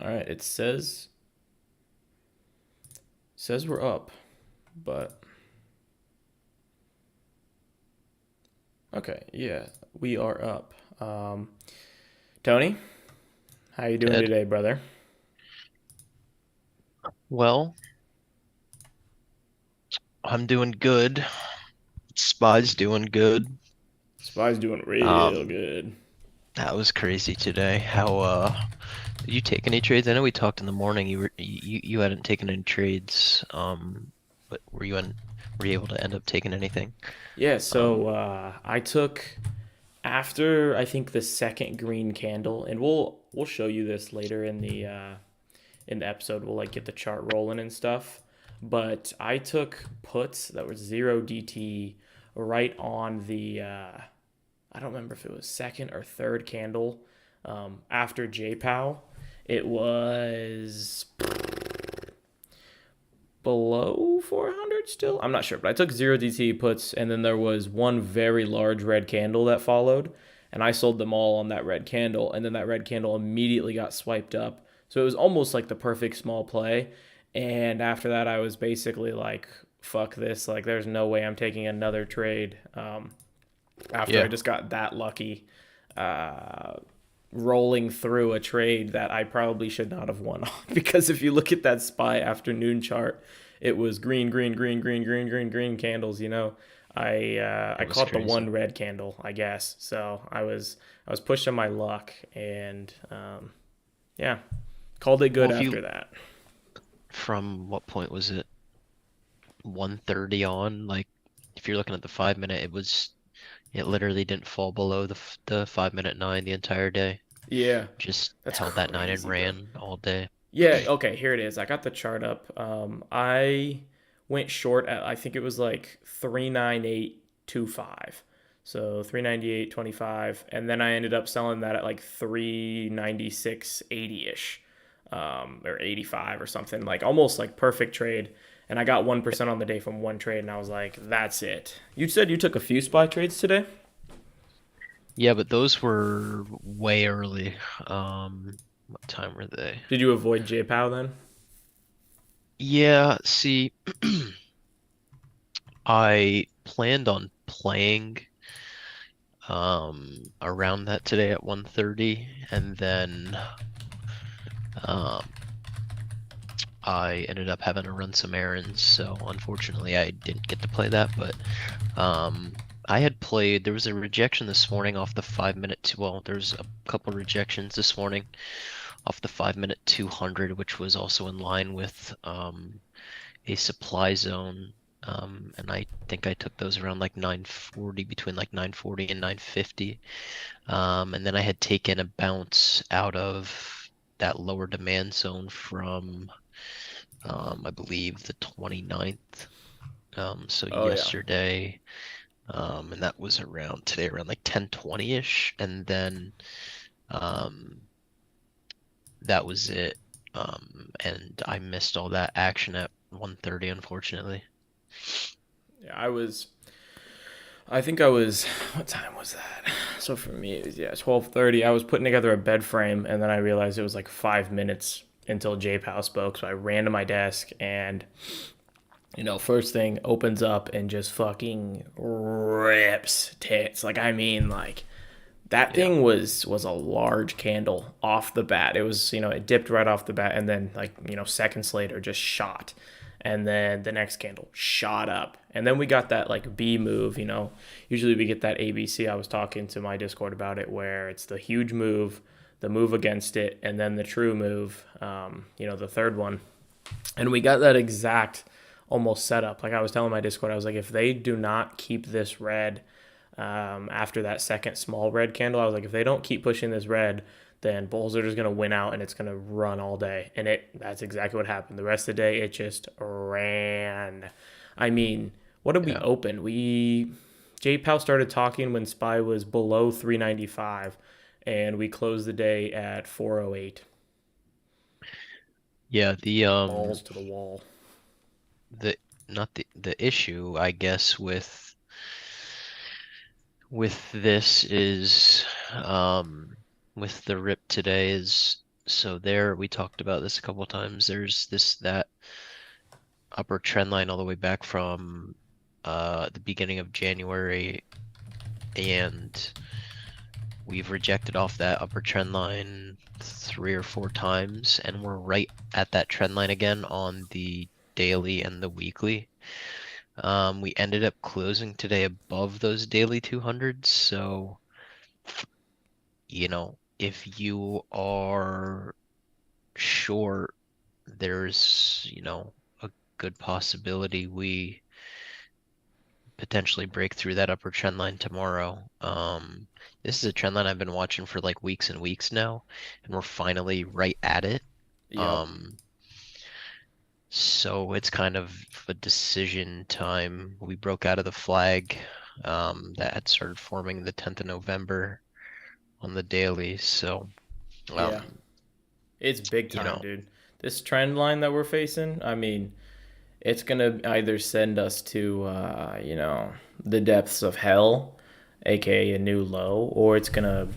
All right, it says we're up, but okay, yeah, we are up. Tony, how you doing Ted. today, brother? Well, I'm doing good. Spy's doing good. Spy's doing real Um, good. that was crazy today. How did you take any trades? I know we talked in the morning. You hadn't taken any trades. But were you able to end up taking anything? Yeah, Um, so I took after I think the second green candle, and we'll show you this later in the episode. We'll like get the chart rolling and stuff. But I took puts that were zero DT right on the I don't remember if it was second or third candle after JPOW. It was below 400 still. I'm not sure, but I took zero DT puts, and then there was one very large red candle that followed, and I sold them all on that red candle, and then that red candle immediately got swiped up. So it was almost like the perfect small play. And after that, I was basically like, fuck this. Like, there's no way I'm taking another trade. After I yeah, just got that lucky uh, rolling through a trade that I probably should not have won on. Because if you look at that SPY afternoon chart, it was green, green, green, green, green, green, green candles. I it was caught the crazy. one red candle, I guess. So I was pushing my luck, and yeah, called it Well, good if you after that. from what point was it? 1:30 on? Like, if you're looking at the 5 minute, it literally didn't fall below the 5 minute nine the entire day. Yeah, Just that's held that nine and crazy, bro. ran all day. Yeah, okay, here it is. I got the chart up. I went short at I think it was like 398.25. So 398.25 and then I ended up selling that at like 396.80ish. Or 85 or something. Like almost like perfect trade. And I got 1% on the day from one trade and I was like, that's it. You said you took a few spy trades today? Yeah, but those were way early. What time were they? Did you avoid JPOW then? Yeah, see, I planned on playing around that today at 1:30, and then um I ended up having to run some errands, so unfortunately I didn't get to play that, but I had played, there was a rejection this morning off the 5 minute, well, there's a couple rejections this morning off the 5 minute 200, which was also in line with a supply zone. And I think I took those around like 940, between like 940 and 950. And then I had taken a bounce out of that lower demand zone from, I believe, the 29th. So Oh yeah. yesterday, and that was around today, around like 10:20-ish. And then um, that was it. And I missed all that action at 1:30, unfortunately. Yeah, I think I was. What time was that? So for me, it was 12:30. I was putting together a bed frame, and then I realized it was like 5 minutes until JPOW spoke. So I ran to my desk, and first thing opens up and just fucking rips tits. Like I mean, like that Yeah. thing was a large candle off the bat. It was it dipped right off the bat, and then like seconds later just shot, and then the next candle shot up, and then we got that like B move. Usually we get that ABC. I was talking to my Discord about it, where it's the huge move, the move against it, and then the true move. The third one, and we got that exact almost setup. Like I was telling my Discord, I was like, if they do not keep this red after that second small red candle. I was like, if they don't keep pushing this red, then bulls are just gonna win out and it's gonna run all day. And that's exactly what happened. The rest of the day it just ran. I mean, what did we Yeah. open? We J Pal started talking when Spy was below 395 and we closed the day at 408. Yeah, Balls to the wall. the not the issue, I guess, with this is with the rip today is So there, we talked about this a couple of times. There's that upper trend line all the way back from the beginning of January, and we've rejected off that upper trend line 3 or 4 times, and we're right at that trend line again on the daily and the weekly. We ended up closing today above those daily 200s, so if you are short, there's a good possibility we potentially break through that upper trend line tomorrow. This is a trend line I've been watching for like weeks and weeks now, and we're finally right at it. Yep. Um, so it's kind of a decision time. We broke out of the flag that had started forming the 10th of November on the daily. So, Yeah. um, It's big you time, know, dude. This trend line that we're facing, I mean, it's gonna either send us to the depths of hell, aka a new low, or it's gonna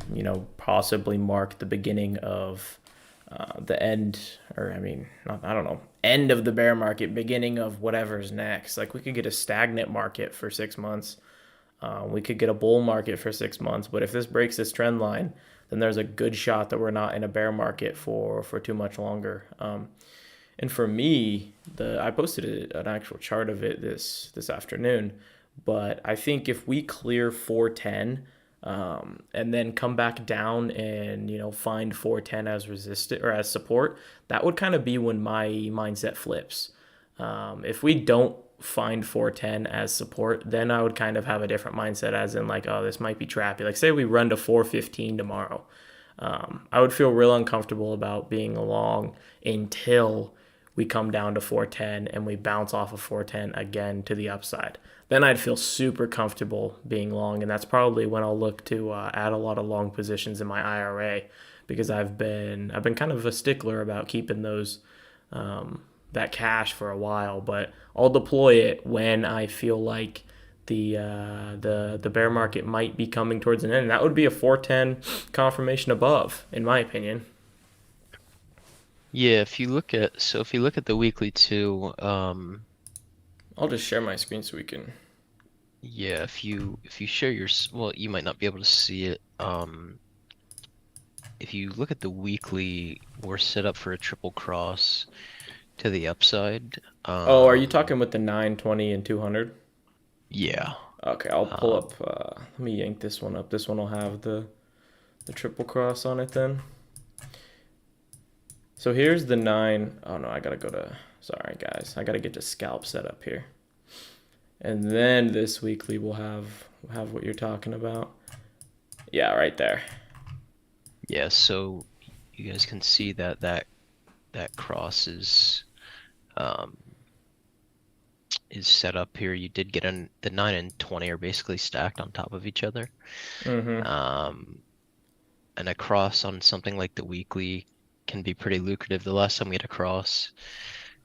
possibly mark the beginning of the end, or I mean, not, I don't know, end of the bear market, beginning of whatever's next. Like we could get a stagnant market for 6 months. We could get a bull market for 6 months, but if this breaks this trend line, then there's a good shot that we're not in a bear market for too much longer. And for me, the I posted an actual chart of it this afternoon, but I think if we clear 410 and then come back down and find 410 as resistance or as support, that would kind of be when my mindset flips. If we don't find 410 as support, then I would kind of have a different mindset, as in like, oh, this might be trappy. Like, say we run to 415 tomorrow, I would feel real uncomfortable about being along until we come down to 410 and we bounce off of 410 again to the upside. Then I'd feel super comfortable being long, and that's probably when I'll look to add a lot of long positions in my IRA because I've been kind of a stickler about keeping those that cash for a while, but I'll deploy it when I feel like the bear market might be coming towards an end. And that would be a 410 confirmation above, in my opinion. yeah, if you look at the weekly too, I'll just share my screen so we can. yeah, if you share well, you might not be able to see it. If you look at the weekly, we're set up for a triple cross to the upside. Oh, are you talking with the 920 and 200? Yeah. Okay, I'll pull Um, up. Let me yank this one up. This one will have the triple cross on it then. So here's the nine. Oh no, I gotta go to. Sorry guys, I gotta get to scalp set up here. And then this weekly we'll have what you're talking about. Yeah, right there. yeah, so you guys can see that cross um is set up here. You did get the 9 and 20 are basically stacked on top of each other. Mm-hmm. Um, and a cross on something like the weekly can be pretty lucrative. The last time we had a cross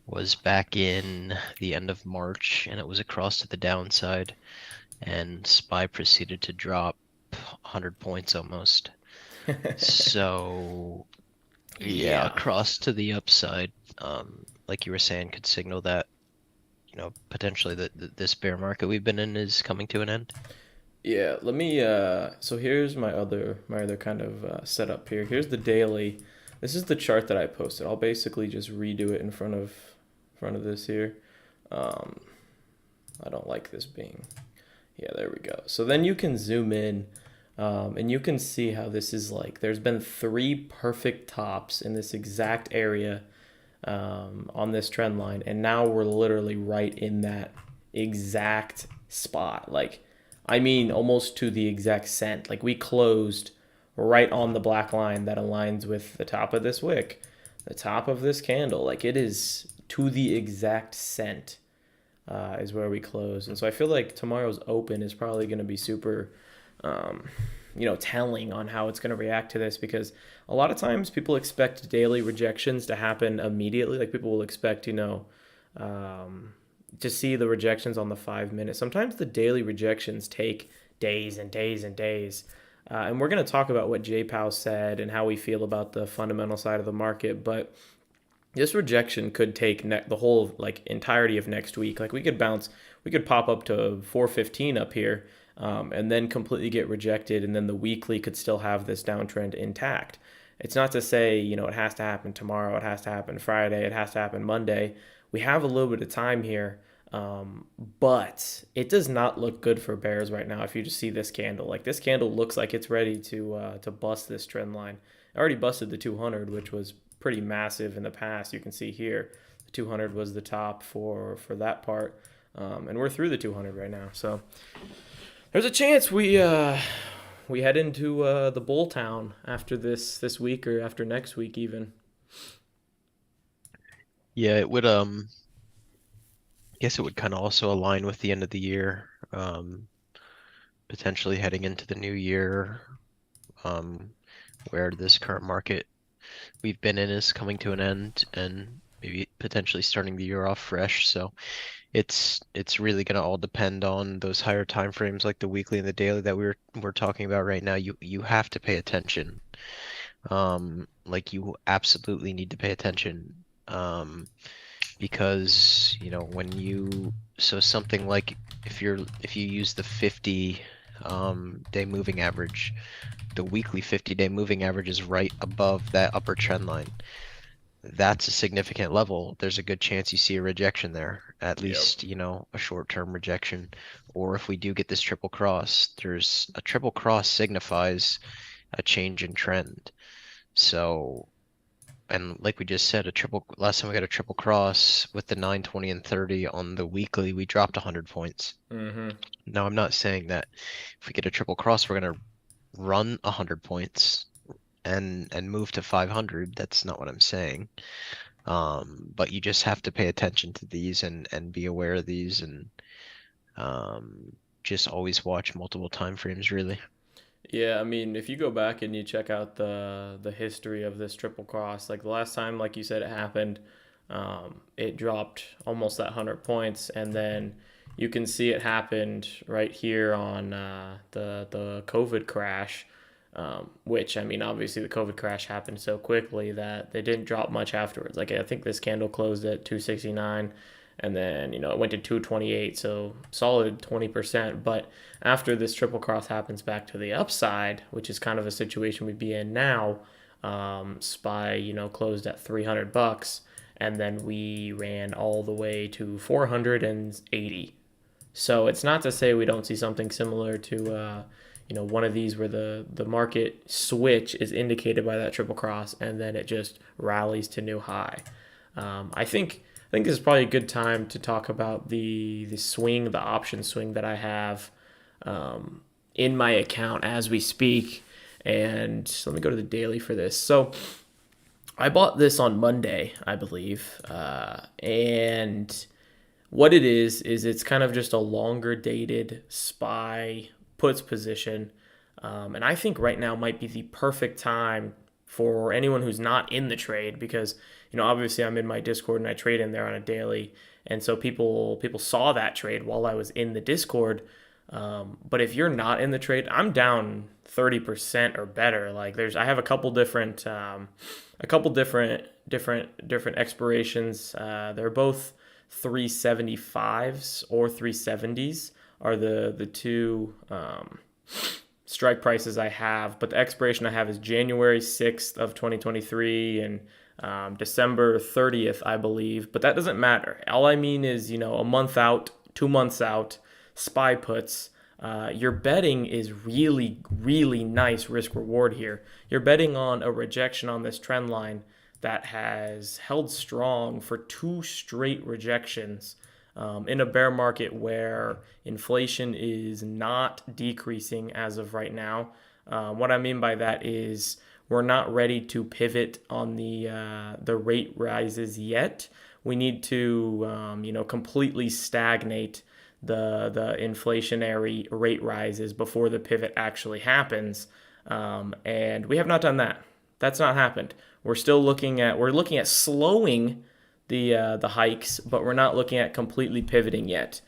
was back in the end of March, and it was a cross to the downside, and SPY proceeded to drop 100 points almost. So, yeah, a Yeah. cross to the upside, like you were saying, could signal that, potentially this bear market we've been in is coming to an end. Yeah, let me so here's my other kind of setup here. Here's the daily. This is the chart that I posted. I'll basically just redo it in front of this here. Um I don't like this being. Yeah, there we go. So then you can zoom in and you can see how this is like there's been three perfect tops in this exact area on this trend line, and now we're literally right in that exact spot. Like, I mean, almost to the exact cent. Like, we closed right on the black line that aligns with the top of this wick, the top of this candle. Like, it is to the exact cent is where we close. And so I feel like tomorrow's open is probably going to be super, um, telling on how it's going to react to this because a lot of times people expect daily rejections to happen immediately. Like people will expect, um, to see the rejections on the 5 minutes. Sometimes the daily rejections take days and days and days. And we're going to talk about what JPOW said and how we feel about the fundamental side of the market. But this rejection could take the whole like entirety of next week. Like we could pop up to 415 up here, and then completely get rejected, and then the weekly could still have this downtrend intact. It's not to say it has to happen tomorrow, it has to happen Friday, it has to happen Monday. We have a little bit of time here, but it does not look good for bears right now. If you just see this candle, like this candle looks like it's ready to bust this trend line. It already busted the 200, which was pretty massive in the past. You can see here, the 200 was the top for that part, and we're through the 200 right now. So there's a chance we head into the bull town after this week or after next week even. Yeah, it would guess it would kind of also align with the end of the year, potentially heading into the new year, um, where this current market we've been in is coming to an end and maybe potentially starting the year off fresh. So it's really gonna all depend on those higher time frames like the weekly and the daily that we're talking about right now. You have to pay attention. Like you absolutely need to pay attention. Because when you so something like if you use the 50 day moving average, the weekly 50-day moving average is right above that upper trend line. That's a significant level. There's a good chance you see a rejection there, at Yep. least a short-term rejection. Or if we do get this triple cross, there's a triple cross signifies a change in trend. So, and like we just said, last time we got a triple cross with the 9, 20, and 30 on the weekly, we dropped 100 points. Mm-hmm. Now, I'm not saying that if we get a triple cross, we're gonna run 100 points and move to 500. That's not what I'm saying. But you just have to pay attention to these and be aware of these and just always watch multiple time frames, really. Yeah, I mean, if you go back and you check out the history of this triple cross, like the last time, like you said, it happened, it dropped almost that 100 points, and then you can see it happened right here on the COVID crash, which I mean, obviously the COVID crash happened so quickly that they didn't drop much afterwards. Like I think this candle closed at 269, and then it went to 228, so solid 20%. But after this triple cross happens back to the upside, which is kind of a situation we'd be in now, SPY closed at $300, and then we ran all the way to 480. So it's not to say we don't see something similar to one of these where the market switch is indicated by that triple cross, and then it just rallies to new high. I think this is probably a good time to talk about the option swing that I have in my account as we speak. And let me go to the daily for this. So I bought this on Monday, I believe, and what it is it's kind of just a longer dated SPY puts position. And I think right now might be the perfect time for anyone who's not in the trade because obviously I'm in my Discord and I trade in there on a daily, and so people saw that trade while I was in the Discord. But if you're not in the trade, I'm down 30% or better. Like I have a couple different expirations. They're both 375s or 370s are the two strike prices I have, but the expiration I have is January 6th of 2023 and December 30th, I believe. But that doesn't matter. All I mean is, a month out, 2 months out, SPY puts. Your betting is really, really nice risk reward here. You're betting on a rejection on this trend line that has held strong for two straight rejections in a bear market where inflation is not decreasing as of right now. What I mean by that is we're not ready to pivot on the rate rises yet. We need to completely stagnate the inflationary rate rises before the pivot actually happens, and we have not done that. That's not happened. We're looking at slowing the hikes, but we're not looking at completely pivoting yet.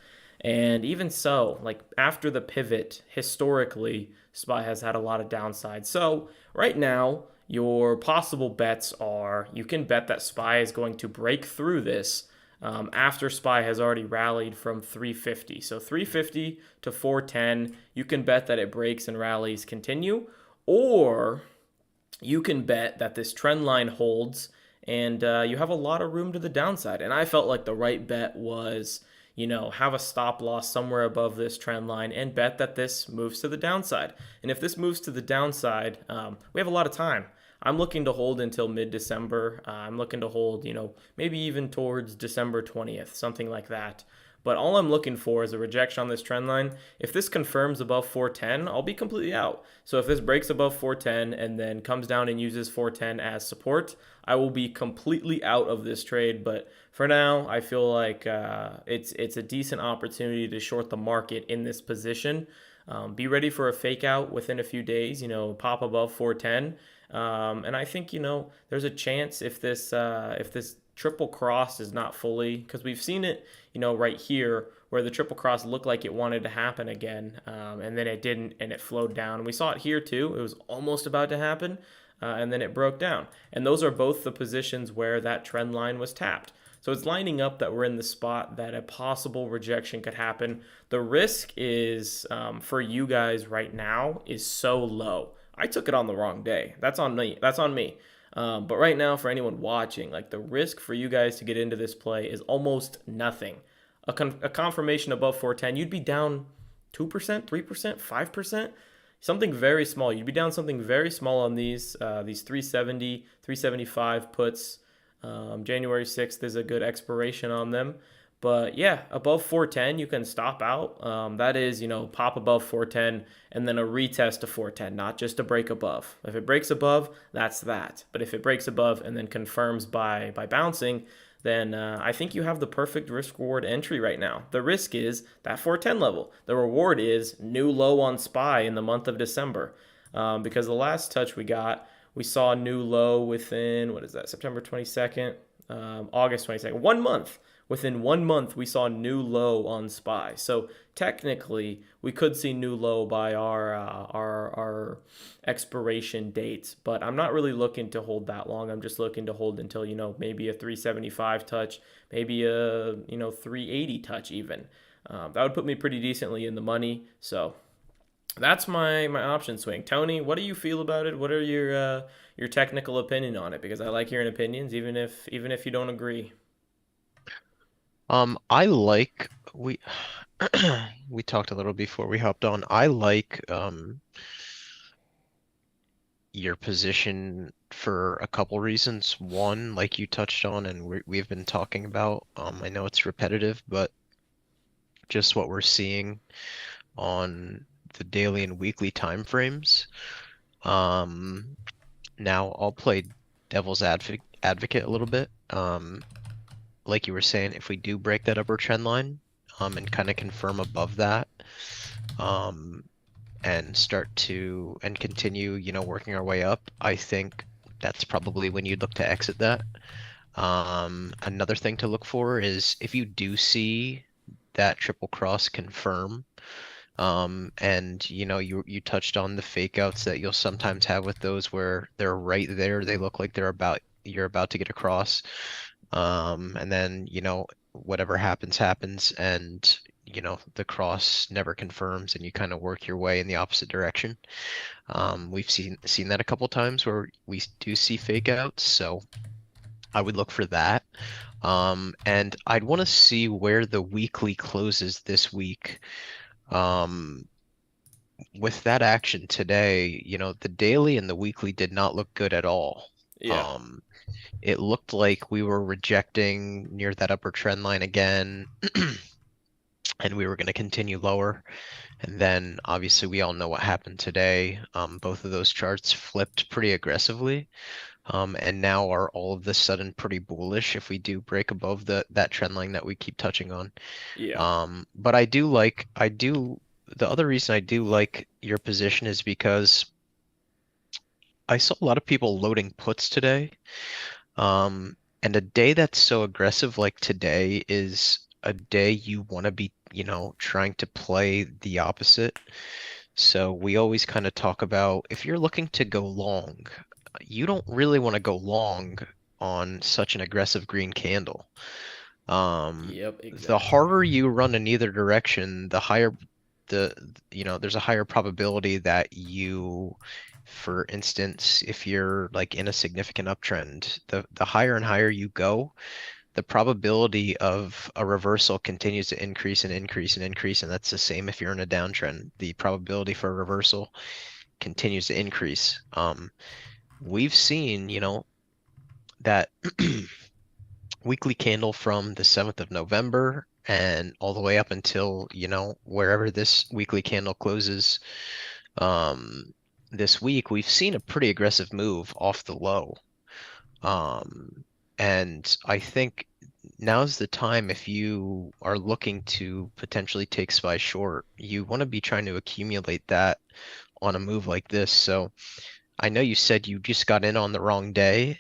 And even so, like after the pivot, historically, SPY has had a lot of downside. So right now, your possible bets are you can bet that SPY is going to break through this after SPY has already rallied from 350. So 350 to 410, you can bet that it breaks and rallies continue, or you can bet that this trend line holds and you have a lot of room to the downside. And I felt like the right bet was, have a stop loss somewhere above this trend line and bet that this moves to the downside. And if this moves to the downside, we have a lot of time. I'm looking to hold until mid December. I'm looking to hold, maybe even towards December 20th, something like that. But all I'm looking for is a rejection on this trend line. If this confirms above 410, I'll be completely out. So if this breaks above 410 and then comes down and uses 410 as support, I will be completely out of this trade. But for now, I feel like it's a decent opportunity to short the market in this position. Be ready for a fake out within a few days. Pop above 410. And I think there's a chance if this triple cross is not fully, because we've seen it right here where the triple cross looked like it wanted to happen again, and then it didn't, and it flowed down. And we saw it here too. It was almost about to happen, and then it broke down. And those are both the positions where that trend line was tapped. So it's lining up that we're in the spot that a possible rejection could happen. The risk is for you guys right now is so low. I took it on the wrong day. That's on me. That's on me. But right now, for anyone watching, like the risk for you guys to get into this play is almost nothing. A confirmation above 410, you'd be down 2%, 3%, 5%, something very small. You'd be down something very small on these 370, 375 puts. January 6th is a good expiration on them. But yeah, above 410, you can stop out. That is, pop above 410 and then a retest to 410, not just a break above. If it breaks above, that's that. But if it breaks above and then confirms by bouncing, then I think you have the perfect risk reward entry right now. The risk is that 410 level. The reward is new low on SPY in the month of December. Because the last touch we saw a new low within, what is that, September 22nd, August 22nd, 1 month. Within 1 month, we saw new low on SPY. So technically, we could see new low by our expiration dates, but I'm not really looking to hold that long. I'm just looking to hold until maybe a 375 touch, maybe a 380 touch even. That would put me pretty decently in the money. So that's my option swing. Tony, what do you feel about it? What are your technical opinion on it? Because I like hearing opinions, even if you don't agree. I like we talked a little before we hopped on. I like your position for a couple reasons. One, like you touched on and we've been talking about. I know it's repetitive, but just what we're seeing on the daily and weekly time frames. Um, Now I'll play devil's advocate a little bit. Like you were saying, if we do break that upper trend line, and kind of confirm above that, um, and continue, working our way up, I think that's probably when you'd look to exit that. Another thing to look for is if you do see that triple cross confirm, and you touched on the fake outs that you'll sometimes have with those where they're right there. They look like you're about to get across. And then, whatever happens and the cross never confirms and you kind of work your way in the opposite direction. We've seen that a couple times where we do see fake outs, so I would look for that. And I'd want to see where the weekly closes this week. With that action today, the daily and the weekly did not look good at all. Yeah. Um, it looked like we were rejecting near that upper trend line again, and we were going to continue lower. And then obviously we all know what happened today. Both of those charts flipped pretty aggressively, and now are all of a sudden pretty bullish if we do break above that trend line that we keep touching on. Yeah. But the other reason I do like your position is because I saw a lot of people loading puts today. And a day that's so aggressive like today is a day you want to be, trying to play the opposite. So we always kind of talk about if you're looking to go long, you don't really want to go long on such an aggressive green candle. Yep, The exactly. harder you run in either direction, the higher the, there's a higher probability that you, for instance, if you're like in a significant uptrend, the higher and higher you go, the probability of a reversal continues to increase and increase and increase, and that's the same if you're in a downtrend. The probability for a reversal continues to increase. We've seen, that weekly candle from the 7th of November and all the way up until, wherever this weekly candle closes this week, we've seen a pretty aggressive move off the low. Um, and I think now's the time if you are looking to potentially take SPY short, you want to be trying to accumulate that on a move like this. So I know you said you just got in on the wrong day,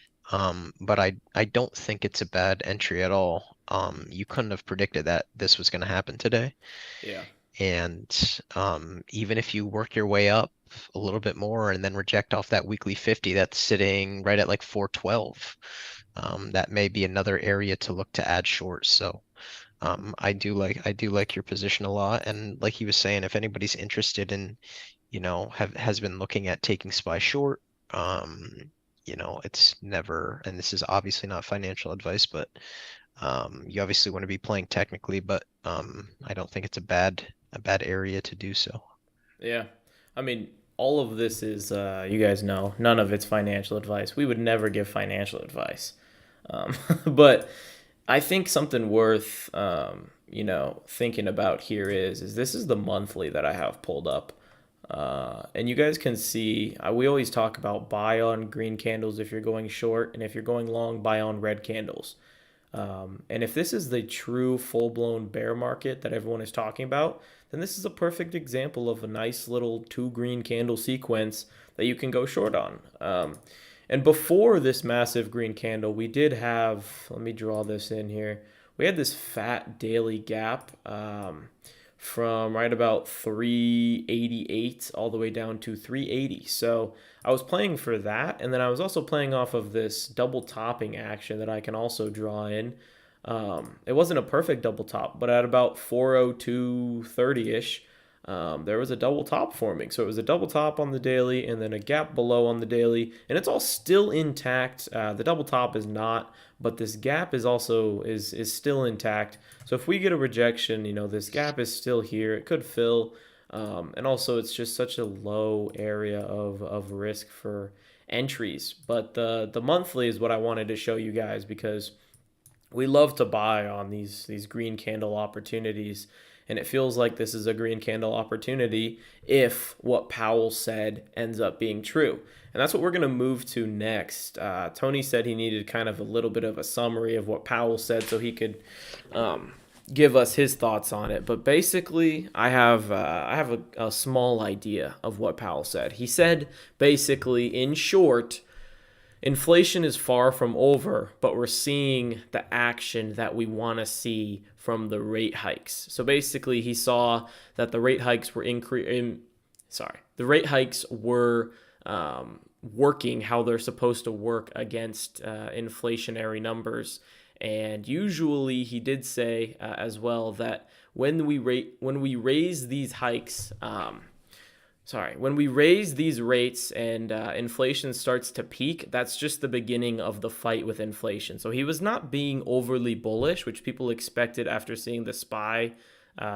but I don't think it's a bad entry at all. You couldn't have predicted that this was going to happen today. Yeah. And even if you work your way up a little bit more and then reject off that weekly 50 that's sitting right at like 412, that may be another area to look to add short. So I do like your position a lot. And like he was saying, if anybody's interested in, has been looking at taking SPY short, it's never, and this is obviously not financial advice, but you obviously want to be playing technically, but I don't think it's a bad area to do so. Yeah. I mean, all of this is, you guys know, none of it's financial advice. We would never give financial advice. But I think something worth, thinking about here is this is the monthly that I have pulled up. And you guys can see, we always talk about buy on green candles if you're going short, and if you're going long, buy on red candles. And if this is the true full blown bear market that everyone is talking about, then this is a perfect example of a nice little two green candle sequence that you can go short on. And before this massive green candle, we did have, let me draw this in here, we had this fat daily gap. From right about 388 all the way down to 380. So I was playing for that, and then I was also playing off of this double topping action that I can also draw in. It wasn't a perfect double top, but at about 402.30 ish, there was a double top forming. So it was a double top on the daily and then a gap below on the daily, and it's all still intact. The double top is not, but this gap is still intact. So if we get a rejection, this gap is still here. It could fill, and also it's just such a low area of risk for entries. But the monthly is what I wanted to show you guys because we love to buy on these green candle opportunities, and it feels like this is a green candle opportunity if what Powell said ends up being true. And that's what we're going to move to next. Tony said he needed kind of a little bit of a summary of what Powell said so he could give us his thoughts on it. But basically, I have a small idea of what Powell said. He said basically, in short, inflation is far from over, but we're seeing the action that we want to see from the rate hikes. So basically, he saw that the rate hikes were the rate hikes were working how they're supposed to work against inflationary numbers. And usually, he did say as well that when we raise these hikes, when we raise these rates and inflation starts to peak, that's just the beginning of the fight with inflation. So he was not being overly bullish, which people expected after seeing the SPY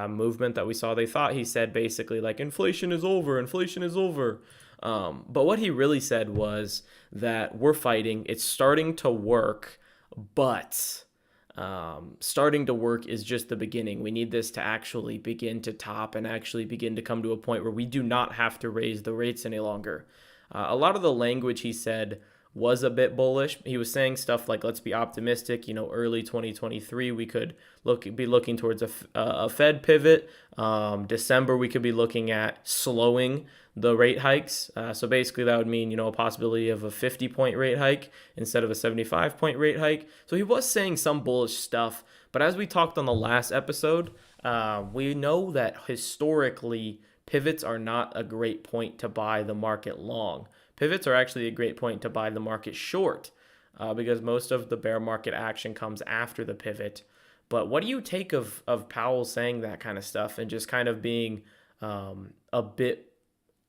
movement that we saw. They thought he said basically like inflation is over, inflation is over. But what he really said was that we're fighting, it's starting to work, but starting to work is just the beginning. We need this to actually begin to top and actually begin to come to a point where we do not have to raise the rates any longer. A lot of the language he said was a bit bullish. He was saying stuff like, "Let's be optimistic." Early 2023, we could be looking towards a Fed pivot. December, we could be looking at slowing the rate hikes. So basically, that would mean a possibility of a 50-point rate hike instead of a 75-point rate hike. So he was saying some bullish stuff. But as we talked on the last episode, we know that historically pivots are not a great point to buy the market long. Pivots are actually a great point to buy the market short, because most of the bear market action comes after the pivot. But what do you take of Powell saying that kind of stuff and just kind of being a bit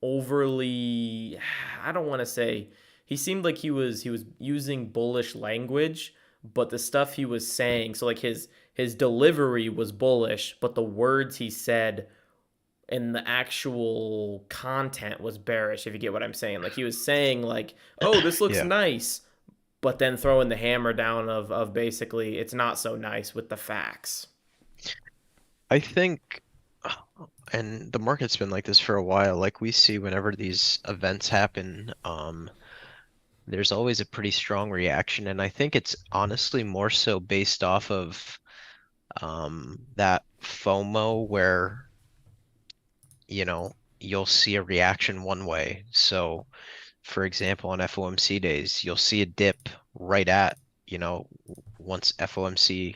overly? I don't want to say, he seemed like he was using bullish language, but the stuff he was saying, so like his delivery was bullish, but the words he said and the actual content was bearish, if you get what I'm saying. Like he was saying like, "Oh, this looks Yeah. nice," but then throwing the hammer down of basically it's not so nice with the facts. I think, and the market's been like this for a while. Like we see whenever these events happen, there's always a pretty strong reaction, and I think it's honestly more so based off of that FOMO where, you'll see a reaction one way. So, for example, on FOMC days, you'll see a dip right at, you know, once FOMC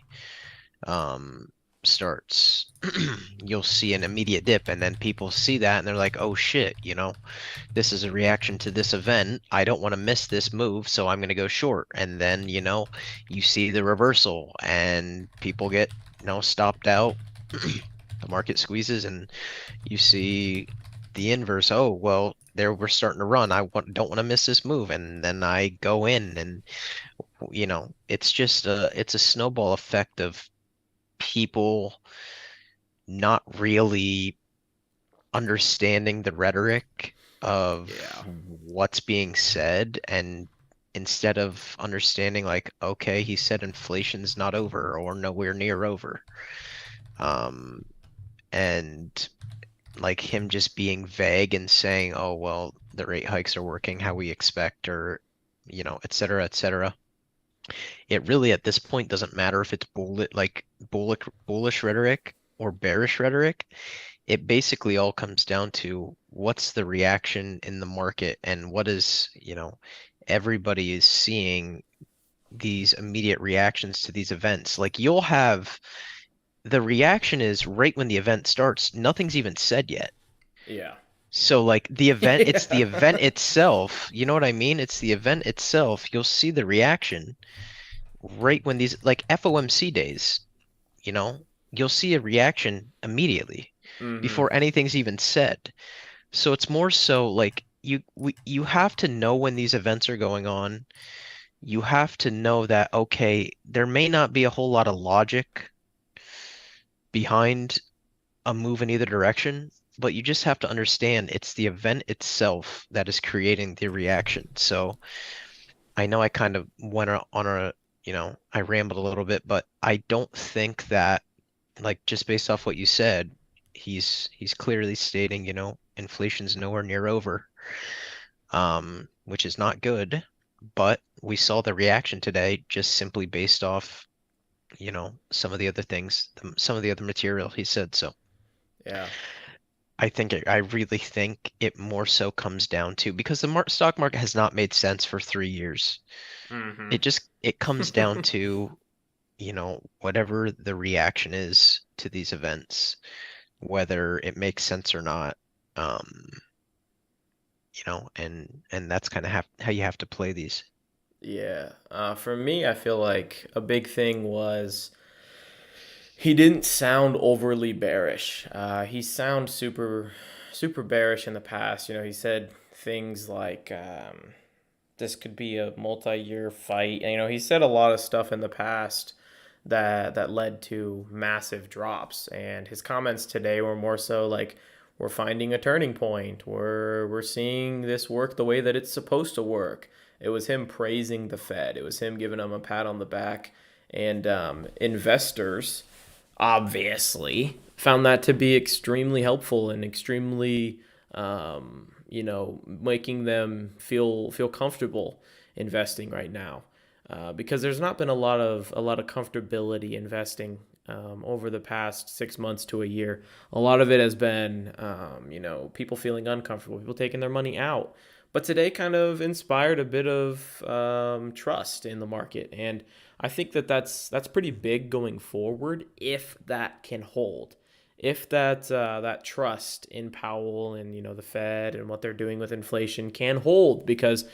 um, starts, you'll see an immediate dip, and then people see that and they're like, oh shit, this is a reaction to this event. I don't want to miss this move, so I'm going to go short. And then, you see the reversal and people get, stopped out. The market squeezes and you see the inverse. Oh, well, there we're starting to run. Don't want to miss this move. And then I go in and, it's just it's a snowball effect of people not really understanding the rhetoric of Yeah. what's being said, and instead of understanding like, okay, he said inflation's not over or nowhere near over, um and like him just being vague and saying, oh well, the rate hikes are working how we expect, or et cetera, et cetera. It really at this point doesn't matter if it's bullish rhetoric or bearish rhetoric. It basically all comes down to what's the reaction in the market, and what is, everybody is seeing these immediate reactions to these events. Like you'll have the reaction is right when the event starts, nothing's even said yet. Yeah. So like the event, it's the Yeah. event itself. You know what I mean? It's the event itself. You'll see the reaction right when these like FOMC days, you know, you'll see a reaction immediately Mm-hmm. before anything's even said. So it's more so like you have to know when these events are going on. You have to know that, okay, there may not be a whole lot of logic behind a move in either direction, but you just have to understand it's the event itself that is creating the reaction. So I know I kind of went on I rambled a little bit, but I don't think that, like, just based off what you said, he's clearly stating, inflation's nowhere near over, which is not good. But we saw the reaction today just simply based off, some of the other things, some of the other material he said. So Yeah. I really think it more so comes down to, because the stock market has not made sense for 3 years. Mm-hmm. It comes down to, whatever the reaction is to these events, whether it makes sense or not. Um, and that's kind of how you have to play these. Yeah. For me, I feel like a big thing was he didn't sound overly bearish. He sound super bearish in the past. He said things like this could be a multi-year fight. And, he said a lot of stuff in the past that led to massive drops. And his comments today were more so like, we're finding a turning point. We're seeing this work the way that it's supposed to work. It was him praising the Fed. It was him giving them a pat on the back. And investors obviously found that to be extremely helpful and extremely making them feel comfortable. investing right now, because there's not been a lot of comfortability investing over the past 6 months to a year. A lot of it has been, people feeling uncomfortable, people taking their money out. But today kind of inspired a bit of trust in the market, and I think that that's pretty big going forward if that can hold. If that trust in Powell and the Fed and what they're doing with inflation can hold, because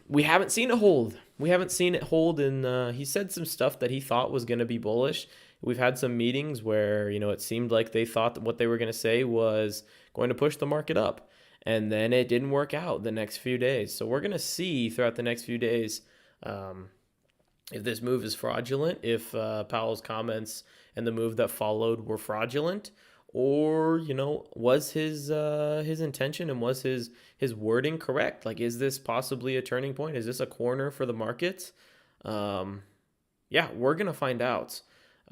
we haven't seen it hold. We haven't seen it hold. And he said some stuff that he thought was going to be bullish. We've had some meetings where it seemed like they thought that what they were going to say was going to push the market up, and then it didn't work out the next few days. So we're going to see throughout the next few days um, if this move is fraudulent, if Powell's comments and the move that followed were fraudulent, or was his intention and was his wording correct? Like, is this possibly a turning point? Is this a corner for the markets? Um, yeah, we're gonna find out.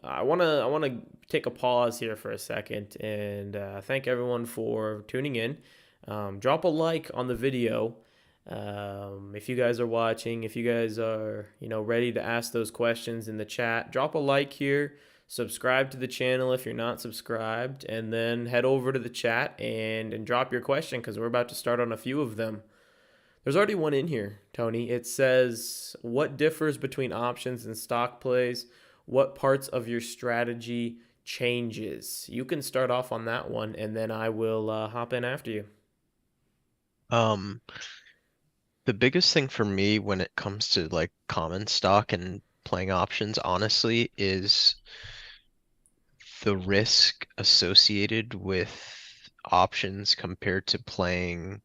I wanna take a pause here for a second and thank everyone for tuning in. Drop a like on the video. If you guys are watching, if you guys are ready to ask those questions in the chat, drop a like here. Subscribe to the channel if you're not subscribed, and then head over to the chat and drop your question because we're about to start on a few of them. There's already one in here, Tony. It says, what differs between options and stock plays? What parts of your strategy changes? You can start off on that one, and then I will hop in after you. Um, the biggest thing for me when it comes to like common stock and playing options, honestly, is the risk associated with options compared to playing,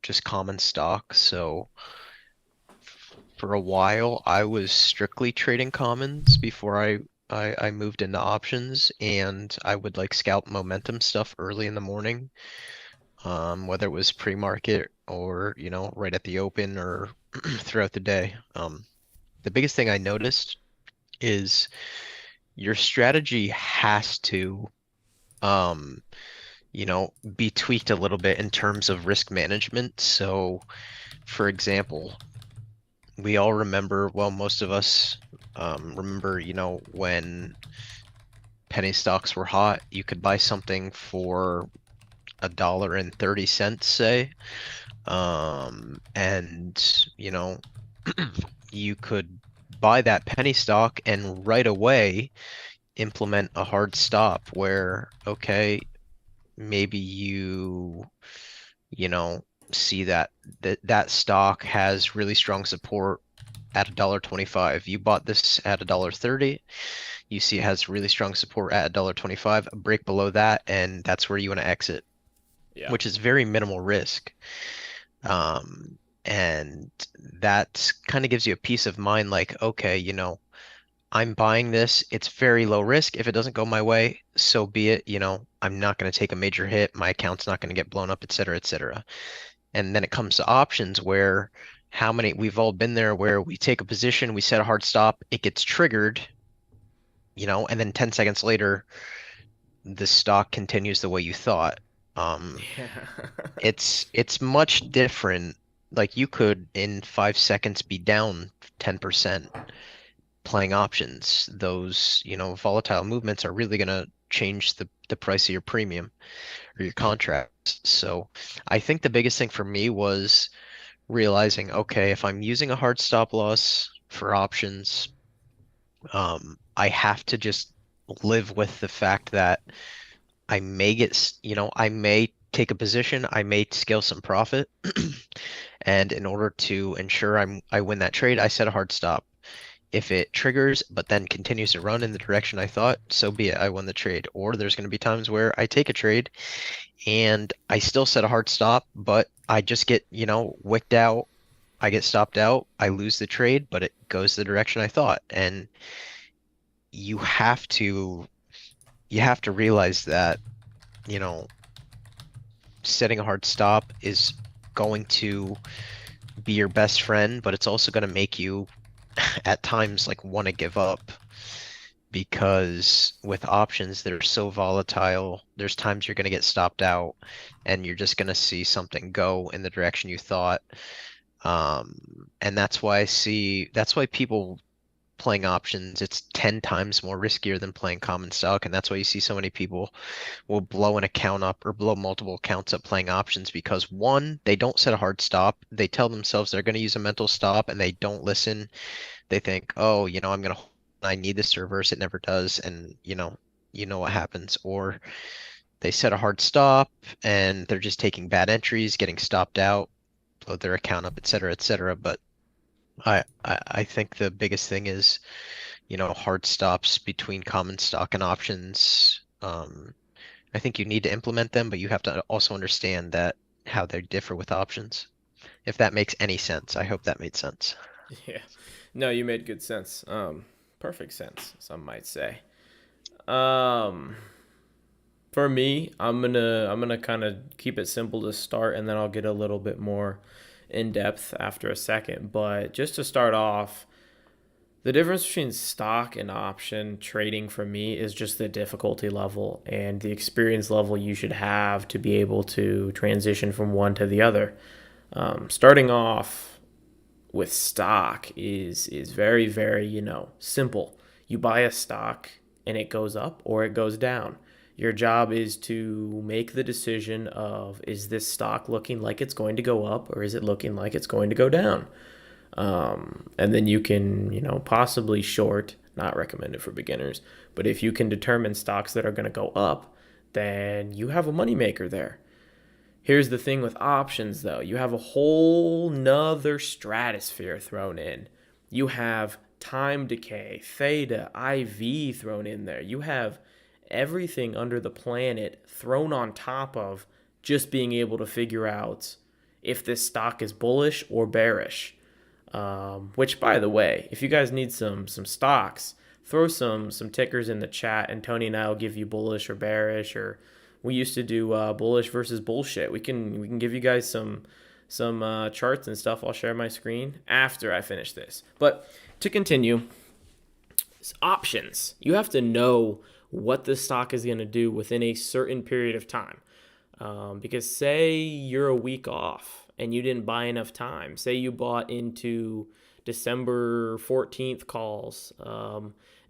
just common stock. So for a while, I was strictly trading commons before I moved into options, and I would like scalp momentum stuff early in the morning, whether it was pre-market or, right at the open or throughout the day. The biggest thing I noticed is your strategy has to, um, be tweaked a little bit in terms of risk management. So, for example, we all remember, well, most of us remember, when penny stocks were hot, you could buy something for $1.30, say, and you could buy that penny stock and right away implement a hard stop where, okay, maybe you know, see that stock has really strong support at $1.25. You bought this at $1.30. You see it has really strong support at $1.25. A break below that, and that's where you want to exit, Yeah. which is very minimal risk. And that kind of gives you a peace of mind, like, okay, I'm buying this. It's very low risk. If it doesn't go my way, so be it. I'm not going to take a major hit. My account's not going to get blown up, et cetera, et cetera. And then it comes to options where we've all been there where we take a position, we set a hard stop, it gets triggered, and then 10 seconds later, the stock continues the way you thought. Yeah. It's much different. Like you could in 5 seconds be down 10% playing options. Those, volatile movements are really gonna change the price of your premium or your contracts. So I think the biggest thing for me was realizing, okay, if I'm using a hard stop loss for options, I have to just live with the fact that I may take a position, I may scale some profit, and in order to ensure I win that trade, I set a hard stop. If it triggers but then continues to run in the direction I thought, so be it. I won the trade. Or there's going to be times where I take a trade and I still set a hard stop, but I just get, wicked out. I get stopped out. I lose the trade, but it goes the direction I thought. And you have to realize that, you know, setting a hard stop is going to be your best friend, but it's also going to make you at times like want to give up. because with options, they're so volatile. There's times you're going to get stopped out and you're just going to see something go in the direction you thought. And that's why people playing options, it's 10 times more riskier than playing common stock. And that's why you see so many people will blow an account up or blow multiple accounts up playing options because one, they don't set a hard stop. They tell themselves they're going to use a mental stop and they don't listen. They think, oh, I need this to reverse. It never does. And you know what happens. Or they set a hard stop and they're just taking bad entries, getting stopped out, blow their account up, et cetera, et cetera. But I think the biggest thing is, hard stops between common stock and options. I think you need to implement them, but you have to also understand that how they differ with options. If that makes any sense. I hope that made sense. Yeah. No, you made good sense. Perfect sense, some might say. Um, for me, I'm gonna kind of keep it simple to start, and then I'll get a little bit more in depth after a second. But just to start off, the difference between stock and option trading for me is just the difficulty level and the experience level you should have to be able to transition from one to the other. Starting off with stock is very very simple. You buy a stock and it goes up or it goes down. Your job is to make the decision of, is this stock looking like it's going to go up or is it looking like it's going to go down. And then you can possibly short, not recommended for beginners, but if you can determine stocks that are going to go up, then you have a moneymaker there. Here's the thing with options, though. You have a whole nother stratosphere thrown in. You have time decay, theta, IV thrown in there. You have everything under the planet thrown on top of just being able to figure out if this stock is bullish or bearish. Which, by the way, if you guys need some stocks, throw some tickers in the chat, and Tony and I will give you bullish or bearish, or we used to do bullish versus bullshit. We can give you guys some charts and stuff. I'll share my screen after I finish this. But to continue, options. You have to know what the stock is going to do within a certain period of time. Because say you're a week off and you didn't buy enough time. Say you bought into December 14th calls,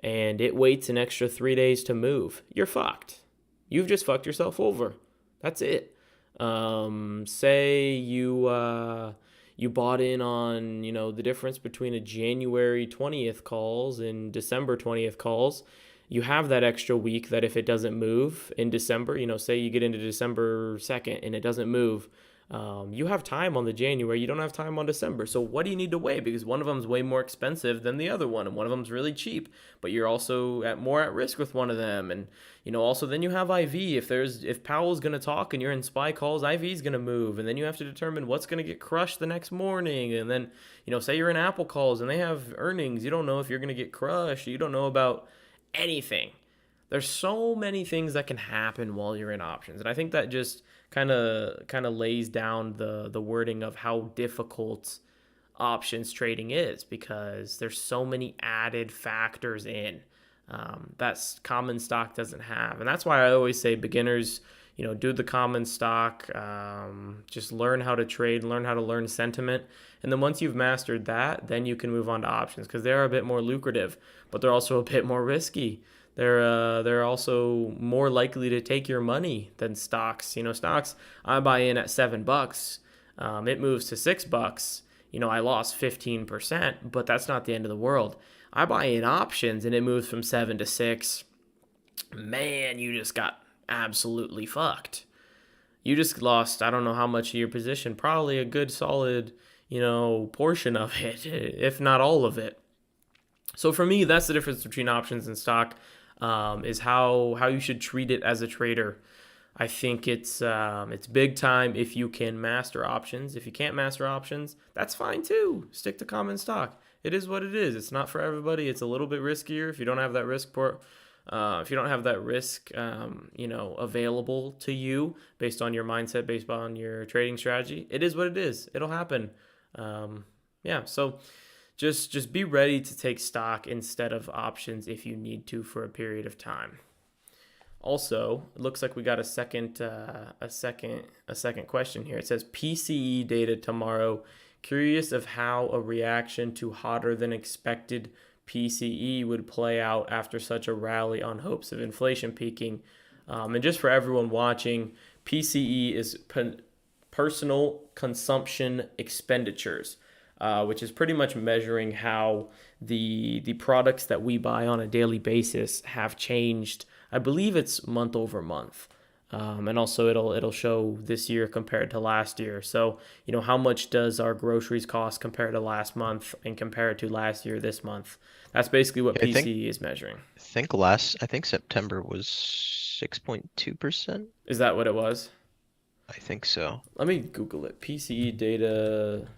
and it waits an extra 3 days to move. You're fucked. You've just fucked yourself over. That's it. Say you bought in on the difference between a January 20th calls and December 20th calls. You have that extra week that if it doesn't move in December, say you get into December 2nd and it doesn't move, you have time on the January. You don't have time on December. So what do you need to weigh? Because one of them is way more expensive than the other one, and one of them is really cheap. But you're also more at risk with one of them. And also then you have IV. If Powell's gonna talk and you're in SPY calls, IV's gonna move, and then you have to determine what's gonna get crushed the next morning. And then say you're in Apple calls and they have earnings. You don't know if you're gonna get crushed. You don't know about anything. There's so many things that can happen while you're in options, and I think that just kind of lays down the wording of how difficult options trading is, because there's so many added factors in that common stock doesn't have. And that's why I always say beginners, do the common stock, just learn how to trade, learn how to learn sentiment, and then once you've mastered that, then you can move on to options, because they're a bit more lucrative, but they're also a bit more risky. They're also more likely to take your money than stocks. Stocks, I buy in at $7. It moves to $6. I lost 15%, but that's not the end of the world. I buy in options and it moves from 7 to 6. Man, you just got absolutely fucked. You just lost, I don't know how much of your position, probably a good solid, portion of it, if not all of it. So for me, that's the difference between options and stock, is how you should treat it as a trader. I think it's big time if you can master options. If you can't master options, that's fine too. Stick to common stock. It is what it is. It's not for everybody. It's a little bit riskier if you don't have that risk, available to you based on your mindset, based on your trading strategy. It is what it is. It'll happen. Yeah. So just be ready to take stock instead of options if you need to for a period of time. Also, it looks like we got a second question here. It says PCE data tomorrow. Curious of how a reaction to hotter than expected PCE would play out after such a rally on hopes of inflation peaking. And just for everyone watching, PCE is personal consumption expenditures, which is pretty much measuring how the products that we buy on a daily basis have changed. I believe it's month over month. And also it'll show this year compared to last year. So how much does our groceries cost compared to last month and compared to last year this month? That's basically what I think PCE is measuring. I think September was 6.2%. Is that what it was? I think so. Let me Google it. PCE data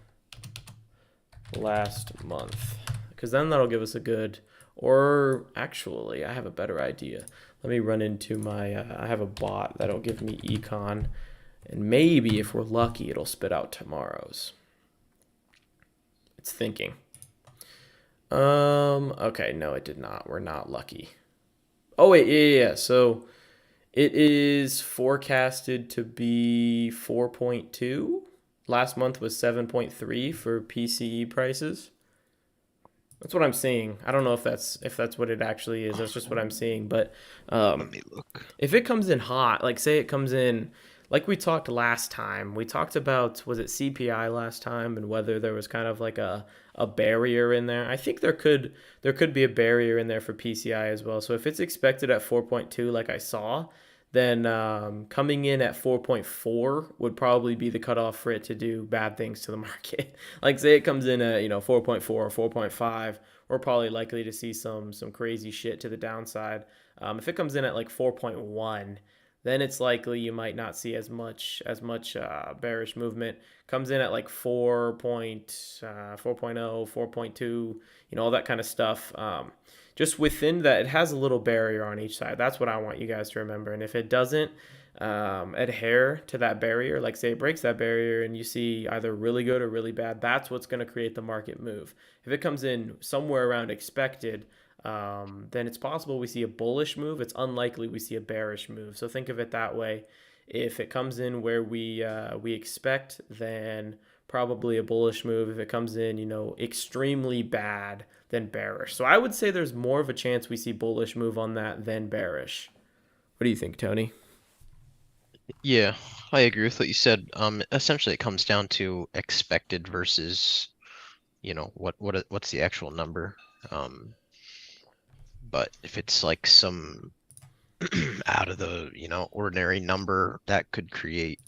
last month, because then that'll give us a good. Or actually, I have a better idea. Let me run into my. I have a bot that'll give me econ, and maybe if we're lucky, it'll spit out tomorrow's. It's thinking. Okay, no, it did not. We're not lucky. Oh wait, yeah. So it is forecasted to be 4.2. Last month was 7.3 for PCE prices. That's what I'm seeing. I don't know if that's what it actually is. That's just what I'm seeing. But Let me look. if it comes in hot, like say it comes in like we talked last time, we talked about was it CPI last time and whether there was kind of like a barrier in there. I think there could be a barrier in there for PCI as well. So if it's expected at 4.2 like I saw, then coming in at 4.4 would probably be the cutoff for it to do bad things to the market. Like say it comes in at 4.4 or 4.5, we're probably likely to see some crazy shit to the downside. If it comes in at like 4.1, then it's likely you might not see as much bearish movement. Comes in at like 4.0, 4.2, all that kind of stuff. Just within that, it has a little barrier on each side. That's what I want you guys to remember. And if it doesn't adhere to that barrier, like say it breaks that barrier and you see either really good or really bad, that's what's going to create the market move. If it comes in somewhere around expected, then it's possible we see a bullish move. It's unlikely we see a bearish move. So think of it that way. If it comes in where we expect, then probably a bullish move. If it comes in, extremely bad, then bearish. So I would say there's more of a chance we see bullish move on that than bearish. What do you think, Tony? Yeah, I agree with what you said. Essentially it comes down to expected versus, what's the actual number. But if it's like some out of the, ordinary number, that could create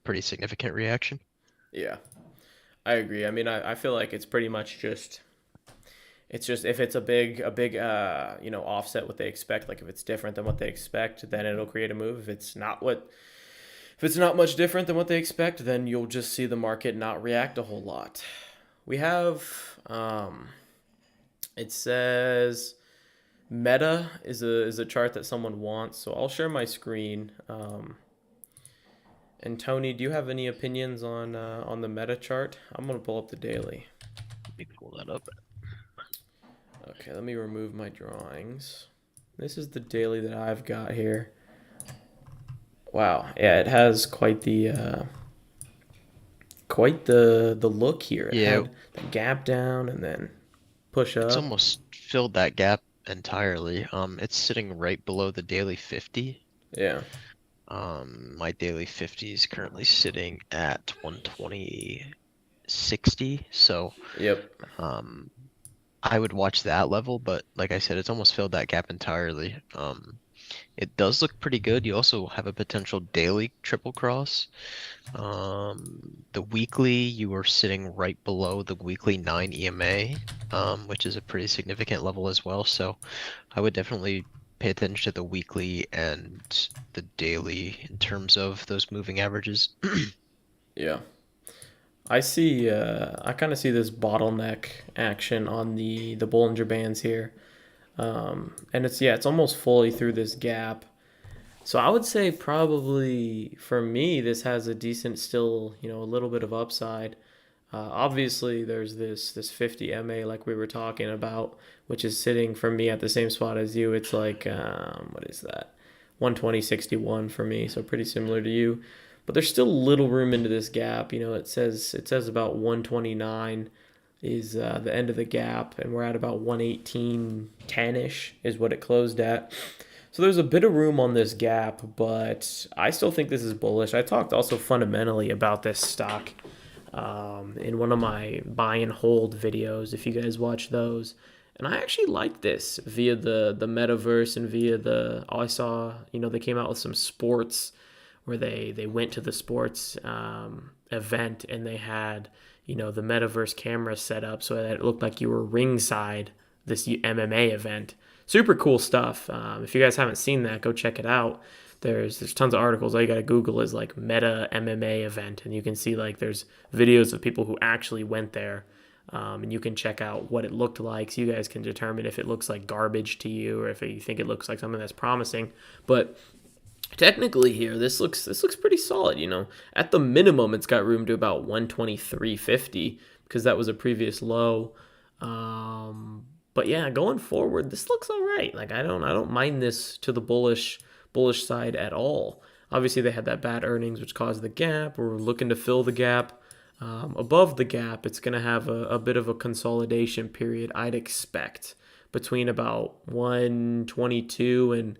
pretty significant reaction. Yeah, I agree. I mean, I feel like it's pretty much just if it's a big offset what they expect, like if it's different than what they expect, then it'll create a move. If it's not much different than what they expect, then you'll just see the market not react a whole lot. We have it says Meta is a chart that someone wants, so I'll share my screen. And Tony, do you have any opinions on the Meta chart? I'm gonna pull up the daily. Let me pull that up. Okay, let me remove my drawings. This is the daily that I've got here. Wow, yeah, it has quite the look here. It Yeah, had the gap down and then push it's up. almost filled that gap entirely. It's sitting right below the daily 50. Yeah. My daily 50 is currently sitting at 120.60. So, Yep. I would watch that level, but like I said, it's almost filled that gap entirely. It does look pretty good. You also have a potential daily triple cross. The weekly, you are sitting right below the weekly 9 EMA, which is a pretty significant level as well. So I would definitely pay attention to the weekly and the daily in terms of those moving averages. Yeah. I kind of see this bottleneck action on the Bollinger Bands here. And it's almost fully through this gap. So I would say probably for me this has a decent still, a little bit of upside. Obviously, there's this 50 MA like we were talking about, which is sitting for me at the same spot as you. It's like what is that? 120.61 for me, so pretty similar to you. But there's still little room into this gap. It says about 129 is the end of the gap, and we're at about 118.10 ish is what it closed at. So there's a bit of room on this gap, but I still think this is bullish. I talked also fundamentally about this stock in one of my buy and hold videos, if you guys watch those. And I actually like this via the metaverse and via I saw, they came out with some sports where they went to the sports event and they had, the metaverse camera set up so that it looked like you were ringside this MMA event. Super cool stuff. If you guys haven't seen that, go check it out. There's tons of articles. All you gotta Google is like Meta MMA event, and you can see like there's videos of people who actually went there, and you can check out what it looked like, so you guys can determine if it looks like garbage to you or if you think it looks like something that's promising. But technically here, this looks pretty solid. At the minimum, it's got room to about 123.50 because that was a previous low. But yeah, going forward, this looks all right. Like I don't mind this to the bullish side at all. Obviously, they had that bad earnings, which caused the gap. We're looking to fill the gap. Above the gap, it's going to have a bit of a consolidation period, I'd expect, between about 122 and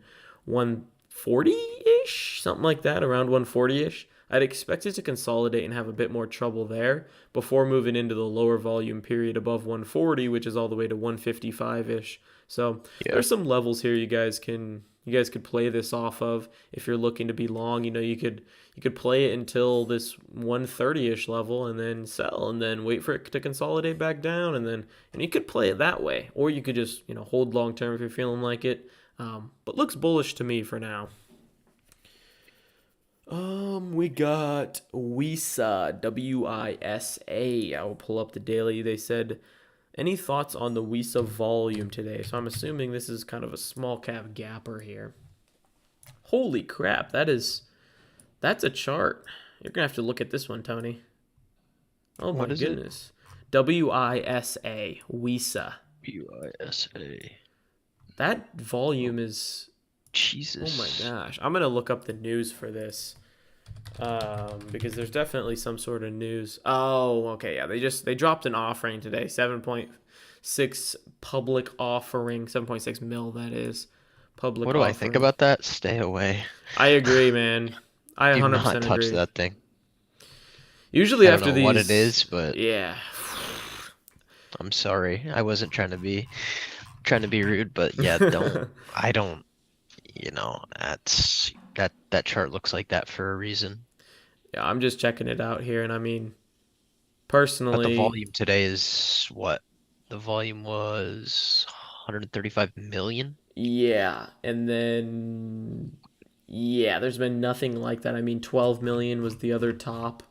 140-ish, something like that, around 140-ish. I'd expect it to consolidate and have a bit more trouble there before moving into the lower volume period above 140, which is all the way to 155-ish. So Yeah. there's some levels here you guys could play this off of if you're looking to be long. You could play it until this 130-ish level and then sell and then wait for it to consolidate back down and you could play it that way, or you could just hold long term if you're feeling like it. But looks bullish to me for now. We got WISA, WISA. I will pull up the daily. They said, any thoughts on the WISA volume today? So I'm assuming this is kind of a small cap gapper here. Holy crap, that's a chart. You're gonna have to look at this one, Tony. Oh my What is it? goodness. WISA, WISA. WISA. That volume is, oh my Jesus. gosh. I'm gonna look up the news for this. Because there's definitely some sort of news. Oh, okay, yeah. They dropped an offering today, 7.6 public offering, 7.6 mil that is public What do I think offering. about that? Stay away. I agree, man. I Do not 100% touch agree. that thing. Usually I don't after know what it these, is, but yeah, I'm sorry. I wasn't trying to be rude, but yeah, I don't, that chart looks like that for a reason. yeah. I'm just checking it out here, and I mean, But the personally, volume today is what? The volume was 135 million? yeah. And then, yeah, there's been nothing like that. I mean, 12 million was the other top.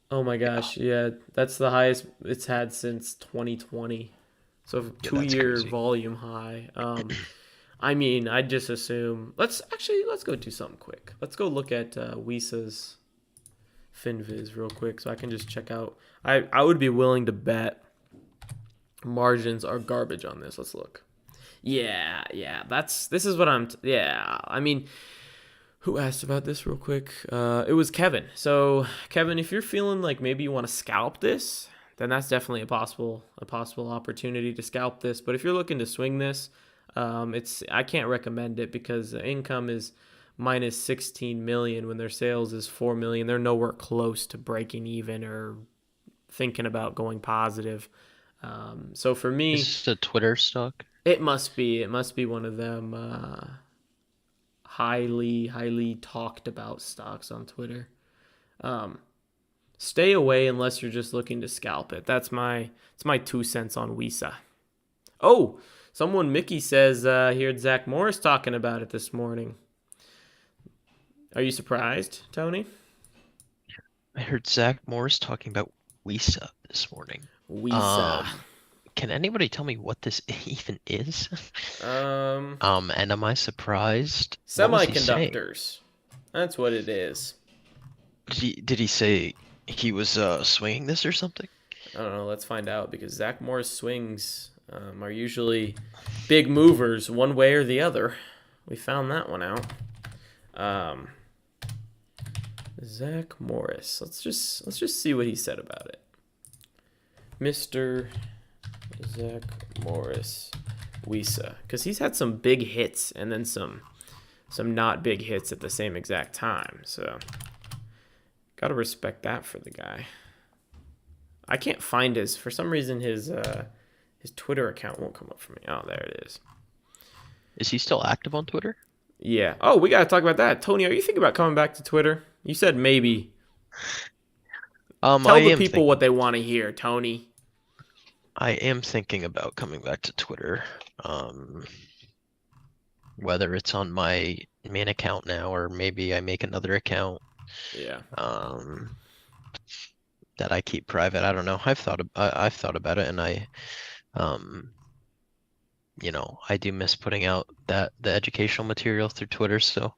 Oh my Yeah, gosh, yeah, that's the highest it's had since 2020. So a yeah, two that's year crazy. volume high. I mean, I'd just assume. Let's go do something quick. Let's go look at Wisa's FinViz real quick, so I can just check out. I would be willing to bet margins are garbage on this. Let's look. Yeah, yeah. This is what yeah. I mean, who asked about this real quick? It was Kevin. So Kevin, if you're feeling like maybe you want to scalp this, then that's definitely a possible opportunity to scalp this. But if you're looking to swing this, I can't recommend it because the income is minus 16 million when their sales is 4 million. They're nowhere close to breaking even or thinking about going positive. So for me, This is a Twitter stock. it must be one of them. Highly talked about stocks on Twitter. Um, Stay away unless you're just looking to scalp it. It's my 2 cents on Wisa. Oh, Mickey says he heard Zach Morris talking about it this morning. Are you surprised, Tony? I heard Zach Morris talking about WISA this morning. Wisa. Um, can anybody tell me what this even is? Um, And am I surprised? What was he saying? Semiconductors. That's what it is. Did he say he was swinging this or something? I don't know. Let's find out because Zach Morris swings are usually big movers one way or the other. We found that one out. Um, Zach Morris. Let's just see what he said about it. Mr. Zach Morris Wisa, because he's had some big hits and then some not big hits at the same exact time. So gotta respect that for the guy. I can't find his for some reason his Twitter account won't come up for me. Oh, there it is. Is he still active on Twitter? Yeah. Oh, we gotta talk about that. Tony, are you thinking about coming back to Twitter? You said maybe. I Tell the am people what thinking they want to hear, Tony. I am thinking about coming back to Twitter. Whether it's on my main account now or maybe I make another account Yeah. um that I keep private. I don't know. I've thought about it, and um I do miss putting out the educational material through Twitter, so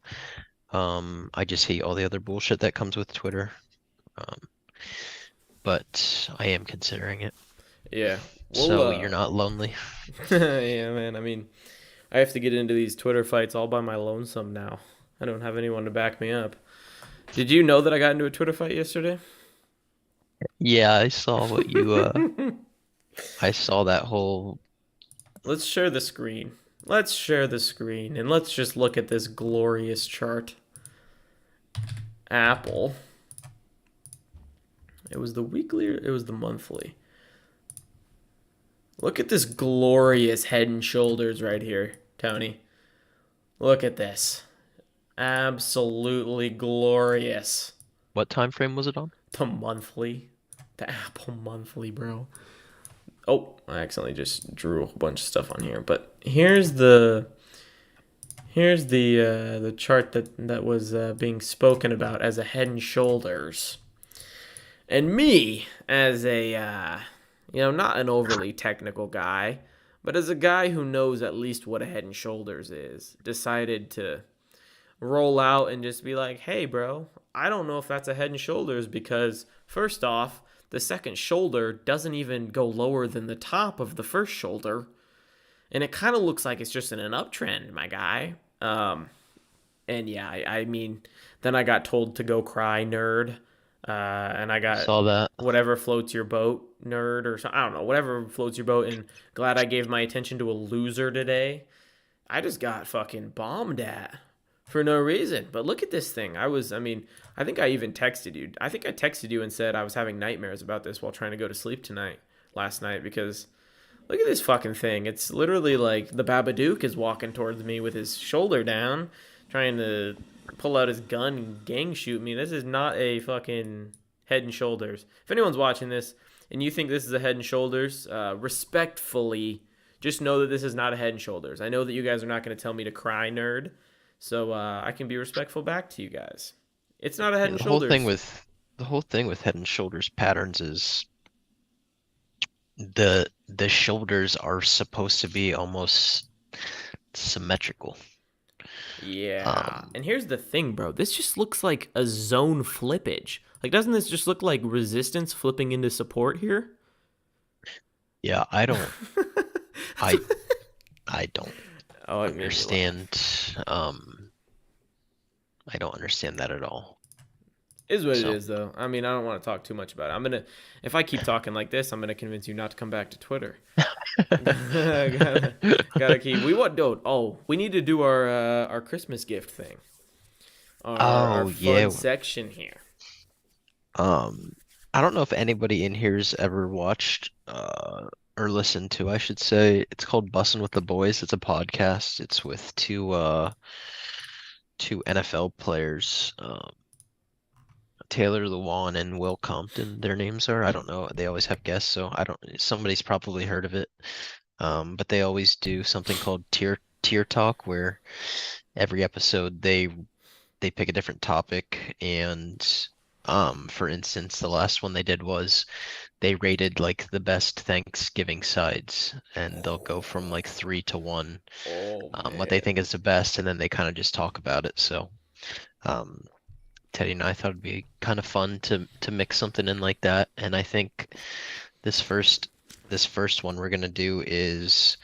I just hate all the other bullshit that comes with Twitter. Um, but I am considering it. Yeah. Well, So you're not lonely. yeah, man. I mean, I have to get into these Twitter fights all by my lonesome now. I don't have anyone to back me up. Did you know that I got into a Twitter fight yesterday? Yeah, I saw what you I saw that whole Let's share the screen. Let's share the screen and let's just look at this glorious chart. Apple. It was the weekly or it was the monthly? Look at this glorious head and shoulders right here, Tony. Look at this. Absolutely glorious. what time frame was it on? The monthly. The Apple monthly, bro. Oh, I accidentally just drew a whole bunch of stuff on here. But here's the chart that was being spoken about as a head and shoulders. And me, as a not an overly technical guy, but as a guy who knows at least what a head and shoulders is, decided to roll out and just be like, "Hey, bro, I don't know if that's a head and shoulders because first off, the second shoulder doesn't even go lower than the top of the first shoulder, and it kind of looks like it's just in an uptrend, my guy." And yeah, I mean, then I got told to go cry, nerd. And I got Saw that. whatever floats your boat, nerd, or something. I don't know, whatever floats your boat. And glad I gave my attention to a loser today. I just got fucking bombed at for no reason. But look at this thing. I think I even texted you. I think I texted you and said I was having nightmares about this while trying to go to sleep tonight, last night, because look at this fucking thing. It's literally like the Babadook is walking towards me with his shoulder down, trying to pull out his gun and gang shoot me. This is not a fucking head and shoulders. If anyone's watching this and you think this is a head and shoulders, respectfully, just know that this is not a head and shoulders. I know that you guys are not going to tell me to cry, nerd. So I can be respectful back to you guys. It's not a head Yeah, and shoulders. the whole thing with Head and Shoulders patterns is the shoulders are supposed to be almost symmetrical. Yeah. Um, And here's the thing, bro. This just looks like a zone flippage. Like, doesn't this just look like resistance flipping into support here? yeah, I I don't Oh, it made me understand. laugh. I don't understand that at all. Is what it So is, though. I mean, I don't want to talk too much about it. If I keep talking like this, I'm gonna convince you not to come back to Twitter. gotta keep. We want, dude. Oh, we need to do our Christmas gift thing. Our Oh fun yeah. section here. Um, I don't know if anybody in here's ever watched or listened to, I should say. It's called Bussin' with the Boys. It's a podcast. It's with two NFL players, Taylor Lewan and Will Compton, their names are. I don't know. They always have guests, so I don't somebody's probably heard of it. But they always do something called tier talk where every episode they pick a different topic and for instance, the last one they did was they rated like the best Thanksgiving sides and they'll go from like 3 to 1 Oh what they man. think is the best and then they kind of just talk about it. So um Teddy and I thought it'd be kind of fun to mix something in like that. And I think this first this first one we're gonna do is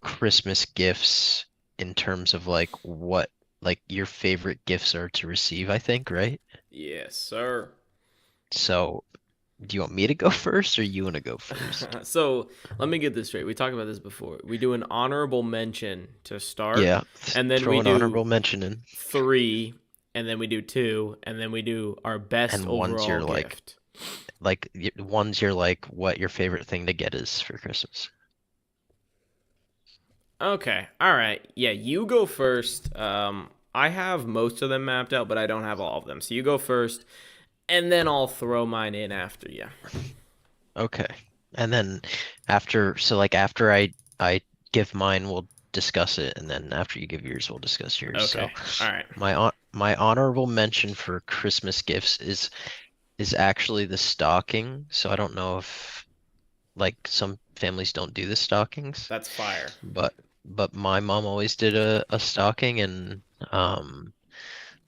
Christmas gifts in terms of like what like your favorite gifts are to receive, I think, right? Yes, sir. So, do you want me to go first or you want to go first? So let me get this straight. We talked about this before. We do an honorable mention to start, Yeah, and then we throw an do honorable mention in, three, and then we do two, and then we do our best and one's overall your gift. one's your like what your favorite thing to get is for Christmas. Okay. All right. Yeah, you go first. I have most of them mapped out, but I don't have all of them. So you go first, and then I'll throw mine in after you. Okay. And then after I give mine, we'll discuss it, and then after you give yours, we'll discuss yours. So Okay. All right. my honorable mention for Christmas gifts is actually the stocking. So I don't know if like some families don't do the stockings, That's fire. but my mom always did a stocking, and um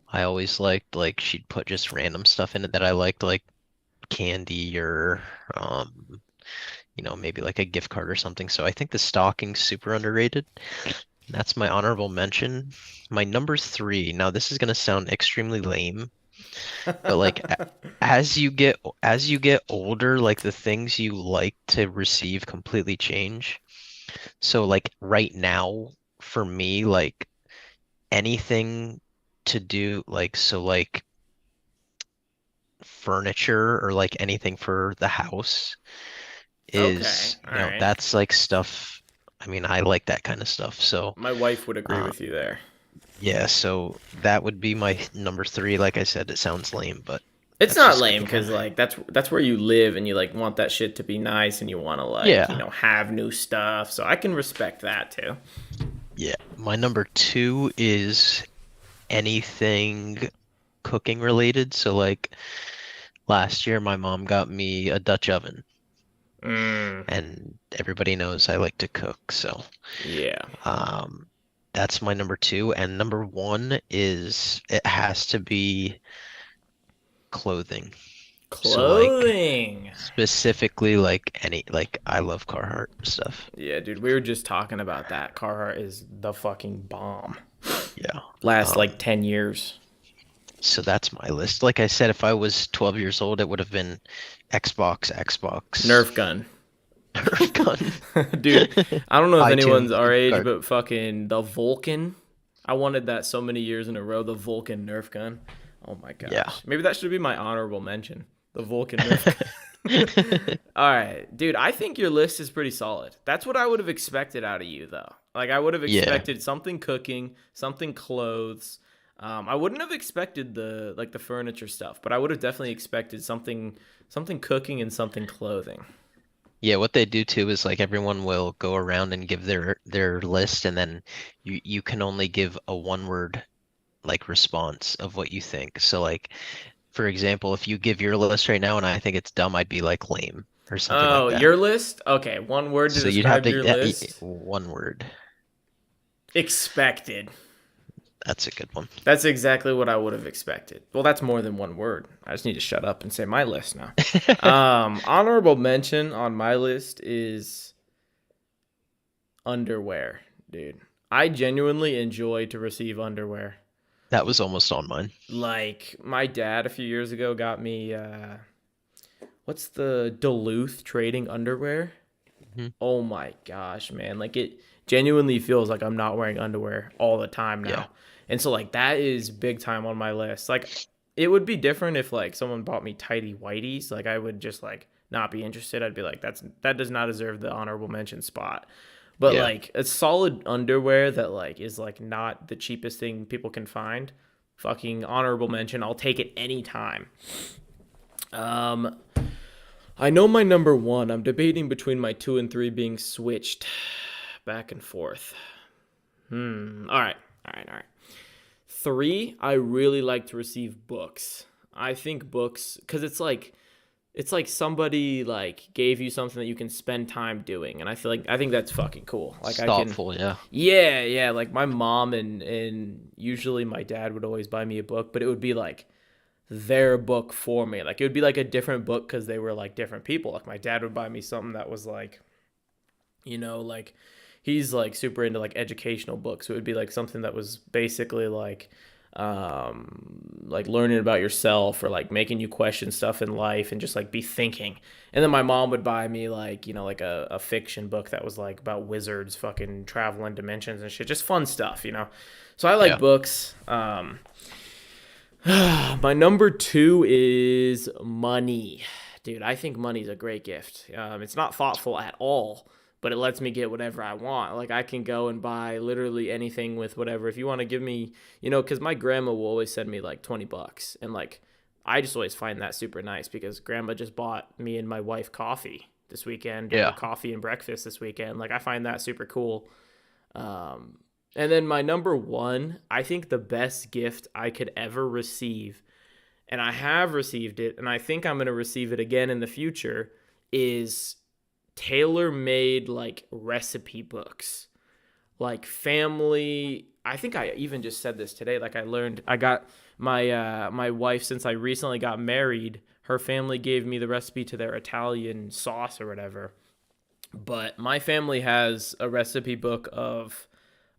I always liked like she'd put just random stuff in it that I liked, like candy or maybe like a gift card or something. So I think the stocking's super underrated. That's my honorable mention. My number three. Now this is gonna sound extremely lame, but like as you get older, like the things you like to receive completely change. So like right now, for me, like anything to do like furniture or like anything for the house Okay. is, All right. that's like stuff. I mean, I like that kind of stuff. So, My wife would agree uh, with you there. yeah, so that would be my number three. Like I said, it sounds lame, but It's that's not just lame gonna kind because of, like that's where you live and you like want that shit to be nice and you want to like yeah, have new stuff. So I can respect that too. yeah. My number two is anything cooking related. So, like last year, my mom got me a Dutch oven, Mm, and everybody knows I like to cook. So, yeah. um, that's my number two. And number one is it has to be clothing. So like Clothing. specifically like like I love Carhartt stuff. Yeah, dude, we were just talking about that. Carhartt is the fucking bomb. Yeah. Last like Um, 10 years. so that's my list. Like I said, if I was 12 years old, it would have been Xbox, Nerf gun. Nerf gun, Dude, I don't know if anyone's iTunes our gift age, card. but fucking the Vulcan. I wanted that so many years in a row, the Vulcan Nerf gun. Oh my Yeah. gosh. Maybe that should be my honorable mention. The Vulcan Nerf gun. All right, dude, I think your list is pretty solid. That's what I would have expected out of you, though. Like, I would have Yeah. expected something cooking, something clothes. I wouldn't have expected the furniture stuff, but I would have definitely expected something cooking and something clothing. Yeah, what they do too is like everyone will go around and give their list, and then you can only give a one word like response of what you think. So like for example, if you give your list right now and I think it's dumb, I'd be like lame or something like Oh, that. your list? Okay, one word to So you'd have describe to your list. one word. Expected. That's a good one. That's exactly what I would have expected. Well, that's more than one word. I just need to shut up and say my list now. Honorable mention on my list is underwear, dude. I genuinely enjoy to receive underwear. That was almost on mine. Like my dad a few years ago got me what's the Duluth trading underwear? Mhm. Oh my gosh, man. Like it genuinely feels like I'm not wearing underwear all the time Yeah. now. And so like that is big time on my list. Like it would be different if like someone bought me tidy whiteys. Like I would just like not be interested. I'd be like that does not deserve the honorable mention spot. But Yeah. like a solid underwear that like is like not the cheapest thing people can find. Fucking honorable mention. I'll take it anytime. Um I know my number one. I'm debating between my two and three being switched back and forth. All right. All right. All right. Three, I really like to receive books. I think books, because it's like, it's like somebody like gave you something that you can spend time doing, and I think that's fucking cool. Like It's I can, thoughtful, yeah. yeah, yeah. Like my mom and usually my dad would always buy me a book, but it would be like their book for me. Like it would be like a different book because they were like different people. Like my dad would buy me something that was like, like he's like super into like educational books. So it would be like something that was basically like learning about yourself or like making you question stuff in life and just like be thinking. And then my mom would buy me like, like a fiction book that was like about wizards fucking traveling dimensions and shit. Just fun stuff. So I like Yeah. books. My number two is money. Dude, I think money's a great gift. It's not thoughtful at all, but it lets me get whatever I want. Like, I can go and buy literally anything with whatever. If you want to give me, because my grandma will always send me like 20 bucks. And like, I just always find that super nice because grandma just bought me and my wife coffee this weekend, or Yeah. coffee and breakfast this weekend. Like, I find that super cool. And then my number one, I think the best gift I could ever receive, and I have received it, and I think I'm going to receive it again in the future, is tailor-made like recipe books. Like family, I think I even just said this today. Like I got my wife, since I recently got married, her family gave me the recipe to their Italian sauce or whatever. But my family has a recipe book of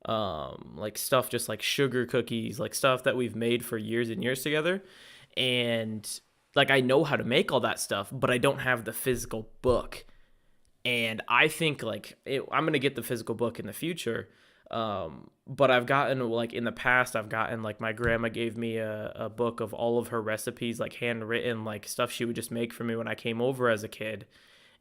like stuff, just like sugar cookies, like stuff that we've made for years and years together. And like I know how to make all that stuff, but I don't have the physical book. And I think I'm gonna get the physical book in the future. But I've gotten, like, in the past, I've gotten, like, my grandma gave me a book of all of her recipes, like handwritten, like stuff she would just make for me when I came over as a kid.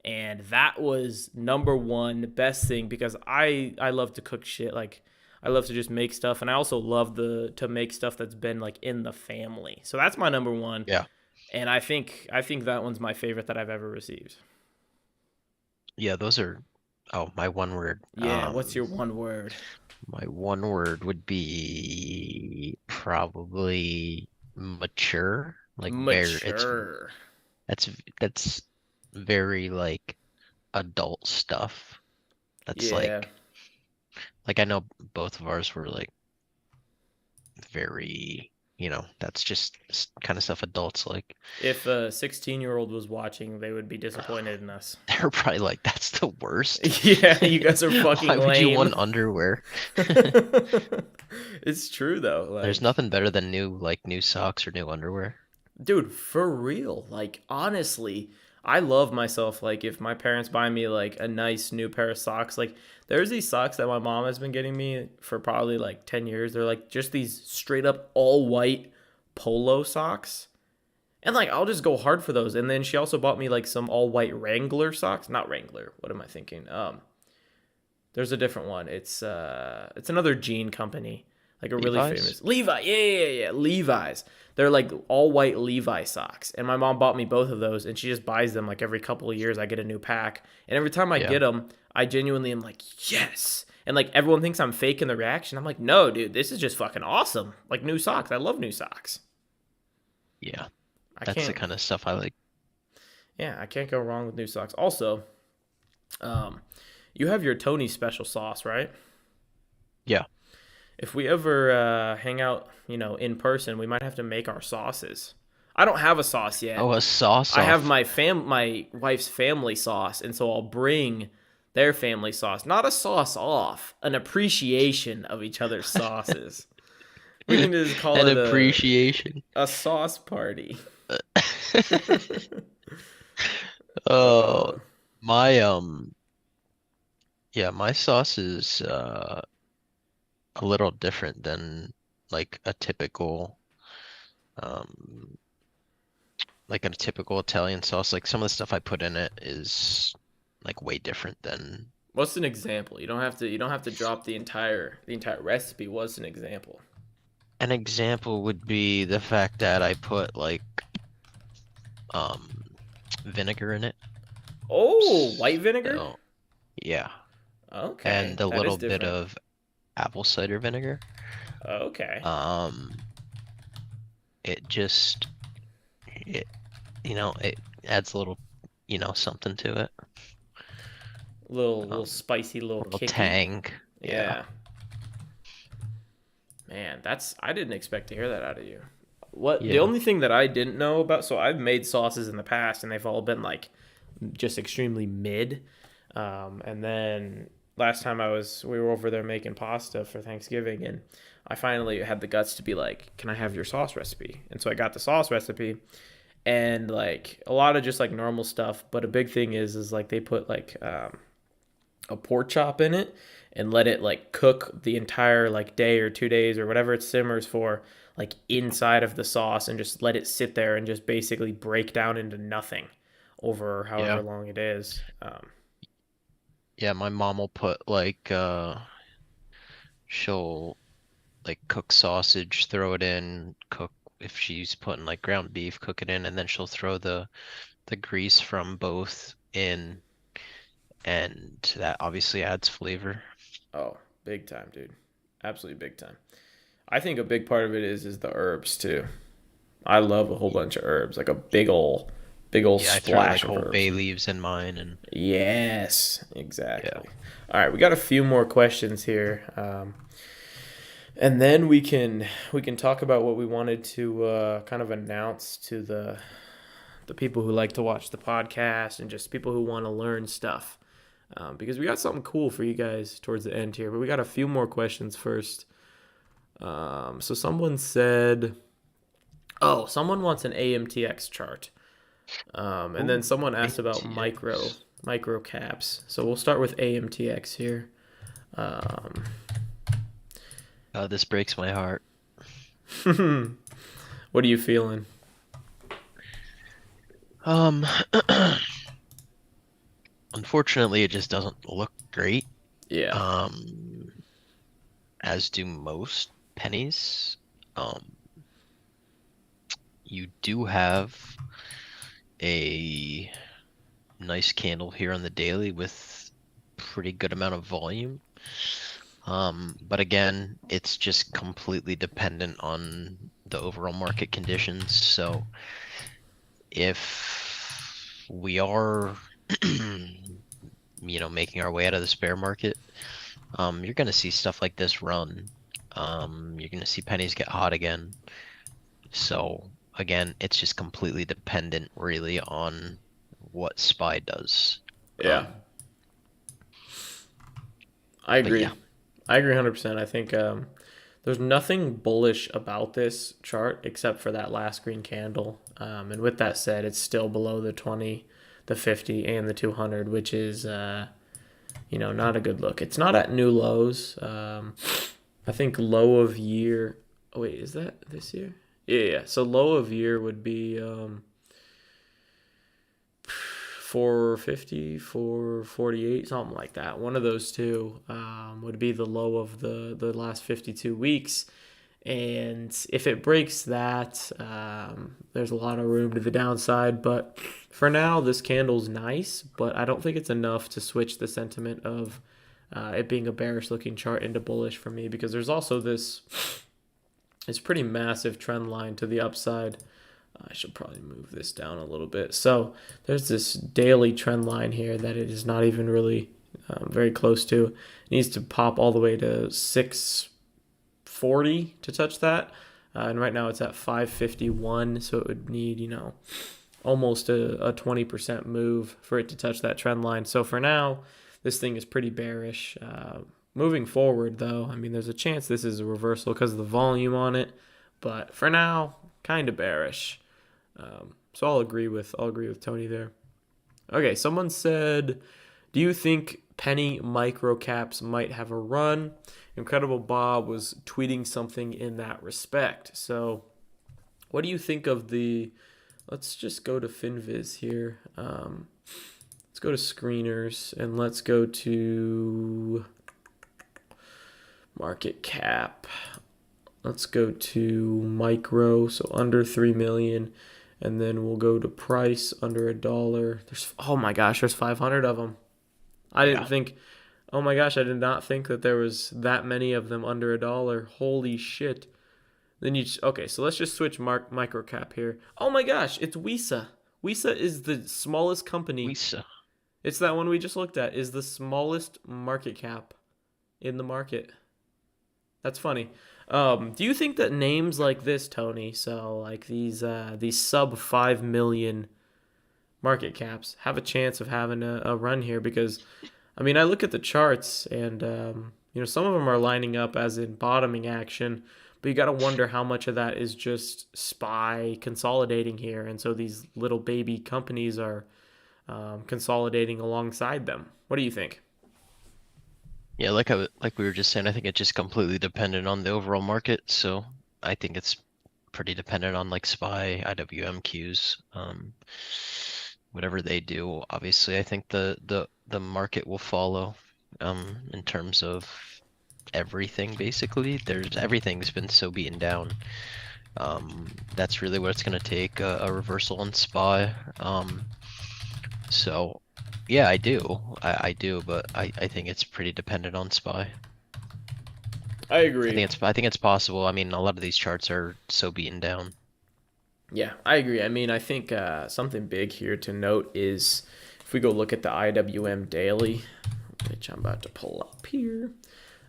And that was number one best thing, because I love to cook shit. Like, I love to just make stuff, and I also love to make stuff that's been like in the family. So that's my number one. Yeah. And I think that one's my favorite that I've ever received. Yeah, those are, oh, my one word. Yeah, what's your one word? My one word would be probably mature. Like very, Mature. that's that's very like adult stuff. That's Yeah. like I know both of ours were like very, that's just kind of stuff adults like. If a 16-year-old was watching, they would be disappointed in us. They're probably like, that's the worst. Yeah, you guys are fucking Why would you lame. want underwear? It's true though. There's nothing better than new socks or new underwear. Dude, for real. Like, honestly, I love myself. Like, if my parents buy me like a nice new pair of socks, like there's these socks that my mom has been getting me for probably like 10 years. They're like just these straight up all white polo socks. And like I'll just go hard for those. And then she also bought me like some all white Wrangler socks. Not Wrangler. What am I thinking? There's a different one. It's another jean company, like a really Levi's? famous Levi. Yeah. Levi's. They're like all white Levi socks, and my mom bought me both of those, and she just buys them like every couple of years. I get a new pack, and every time I Yeah. get them, I genuinely am like, yes. And like everyone thinks I'm faking the reaction. I'm like, no, dude, this is just fucking awesome. Like new socks. I love new socks. Yeah. I That's the can't. kind of stuff I like. Yeah, I can't go wrong with new socks. Also, um, you have your Tony special sauce, right? Yeah. If we ever hang out, in person, we might have to make our sauces. I don't have a sauce yet. Oh, a sauce I have off. my wife's family sauce, and so I'll bring their family sauce. Not a sauce off, an appreciation of each other's sauces. We can just call An it appreciation. a sauce party. Oh, Uh, my yeah, my sauce is a little different than like a typical um Italian sauce. Like some of the stuff I put in it is like way different than what's an example? You don't have to drop the entire recipe. What's an example? an example would be the fact that I put like um vinegar in it. Oh, white vinegar? So yeah, Okay, and a that is little bit different. of apple cider vinegar. Okay. Um, it just it it adds a little, something to it. Little spicy, little A little kicky. tang. Yeah. Yeah, man, I didn't expect to hear that out of you. What the Yeah. only thing that I didn't know about? So I've made sauces in the past, and they've all been like just extremely mid. And then last time we were over there making pasta for Thanksgiving, and I finally had the guts to be like, "Can I have your sauce recipe?" And so I got the sauce recipe, and like a lot of just like normal stuff. But a big thing is like they put like a pork chop in it and let it like cook the entire like day or 2 days or whatever it simmers for, like inside of the sauce, and just let it sit there and just basically break down into nothing over however Yeah. long it is. Yeah, my mom will put like she'll like cook sausage, throw it in, cook if she's putting like ground beef, cook it in, and then she'll throw the grease from both in, and that obviously adds flavor. Oh, big time, dude. Absolutely big time. I think a big part of it is the herbs too. I love a whole bunch of herbs, like a big old Yeah, I throw like splash of whole herbs. bay leaves in mine, and Yes, yeah. exactly. All right, we got a few more questions here, and then we can talk about what we wanted to kind of announce to the people who like to watch the podcast and just people who want to learn stuff. Because we got something cool for you guys towards the end here, but we got a few more questions first. So someone said, "Oh, someone wants an AMTX chart," and then Ooh, someone asked about AMTX. micro caps. So we'll start with AMTX here. Um, This breaks my heart. what are you feeling? Um, Unfortunately, it just doesn't look great. Yeah, Um, as do most pennies. Um, you do have a nice candle here on the daily with pretty good amount of volume. But again, it's just completely dependent on the overall market conditions. So if we are, making our way out of the spare market, you're gonna see stuff like this run. You're gonna see pennies get hot again. So again, it's just completely dependent really on what SPY does. yeah, Um, I but agree. yeah, I agree 100%. I think there's nothing bullish about this chart except for that last green candle. And with that said, it's still below the 20, the 50, and the 200, which is not a good look. It's not at new lows. I think low of year. Oh wait, is that this year? Yeah, yeah. So low of year would be 450, 448, something like that. One of those two would be the low of the last 52 weeks. And if it breaks that, there's a lot of room to the downside. But for now, this candle's nice, but I don't think it's enough to switch the sentiment of it being a bearish looking chart into bullish for me, because there's also this pretty massive trend line to the upside. I should probably move this down a little bit. So there's this daily trend line here that it is not even really very close to. It needs to pop all the way to 640 to touch that. And right now it's at 551. So it would need, almost a 20% move for it to touch that trend line. So for now, this thing is pretty bearish. Moving forward, though, I mean, there's a chance this is a reversal because of the volume on it. But for now, kind of bearish. So I'll agree with Tony there. Okay, someone said, "Do you think penny micro caps might have a run?" Incredible Bob was tweeting something in that respect. So, what do you think of the? Let's just go to Finviz here. Let's go to screeners and let's go to market cap. Let's go to micro, so under 3 million, and then we'll go to price under $1. There's oh my gosh, there's 500 of them. I didn't yeah, think. Oh my gosh, I did not think that there was that many of them under $1. Holy shit. Okay, so let's just switch micro cap here. Oh my gosh, it's Wisa. Wisa is the smallest We company. so It's that one we just looked at. Is the smallest market cap in the market. That's funny. Do you think that names like this, Tony, so like these sub 5 million market caps, have a chance of having a run here? Because I mean, I look at the charts and some of them are lining up as in bottoming action, but you got to wonder how much of that is just SPY consolidating here, and so these little baby companies are consolidating alongside them. What do you think? yeah, like we were just saying, I think it just completely dependent on the overall market. So I think it's pretty dependent on like SPY, IWMQs, whatever they do. Obviously, I think the market will follow in terms of everything basically. Everything's been so beaten down. That's really what it's gonna take, a reversal on SPY. So yeah, I do, but I think it's pretty dependent on SPY. I agree. I think it's possible. I mean, a lot of these charts are so beaten down. Yeah, I agree. I mean, I think something big here to note is if we go look at the IWM daily, which I'm about to pull up here.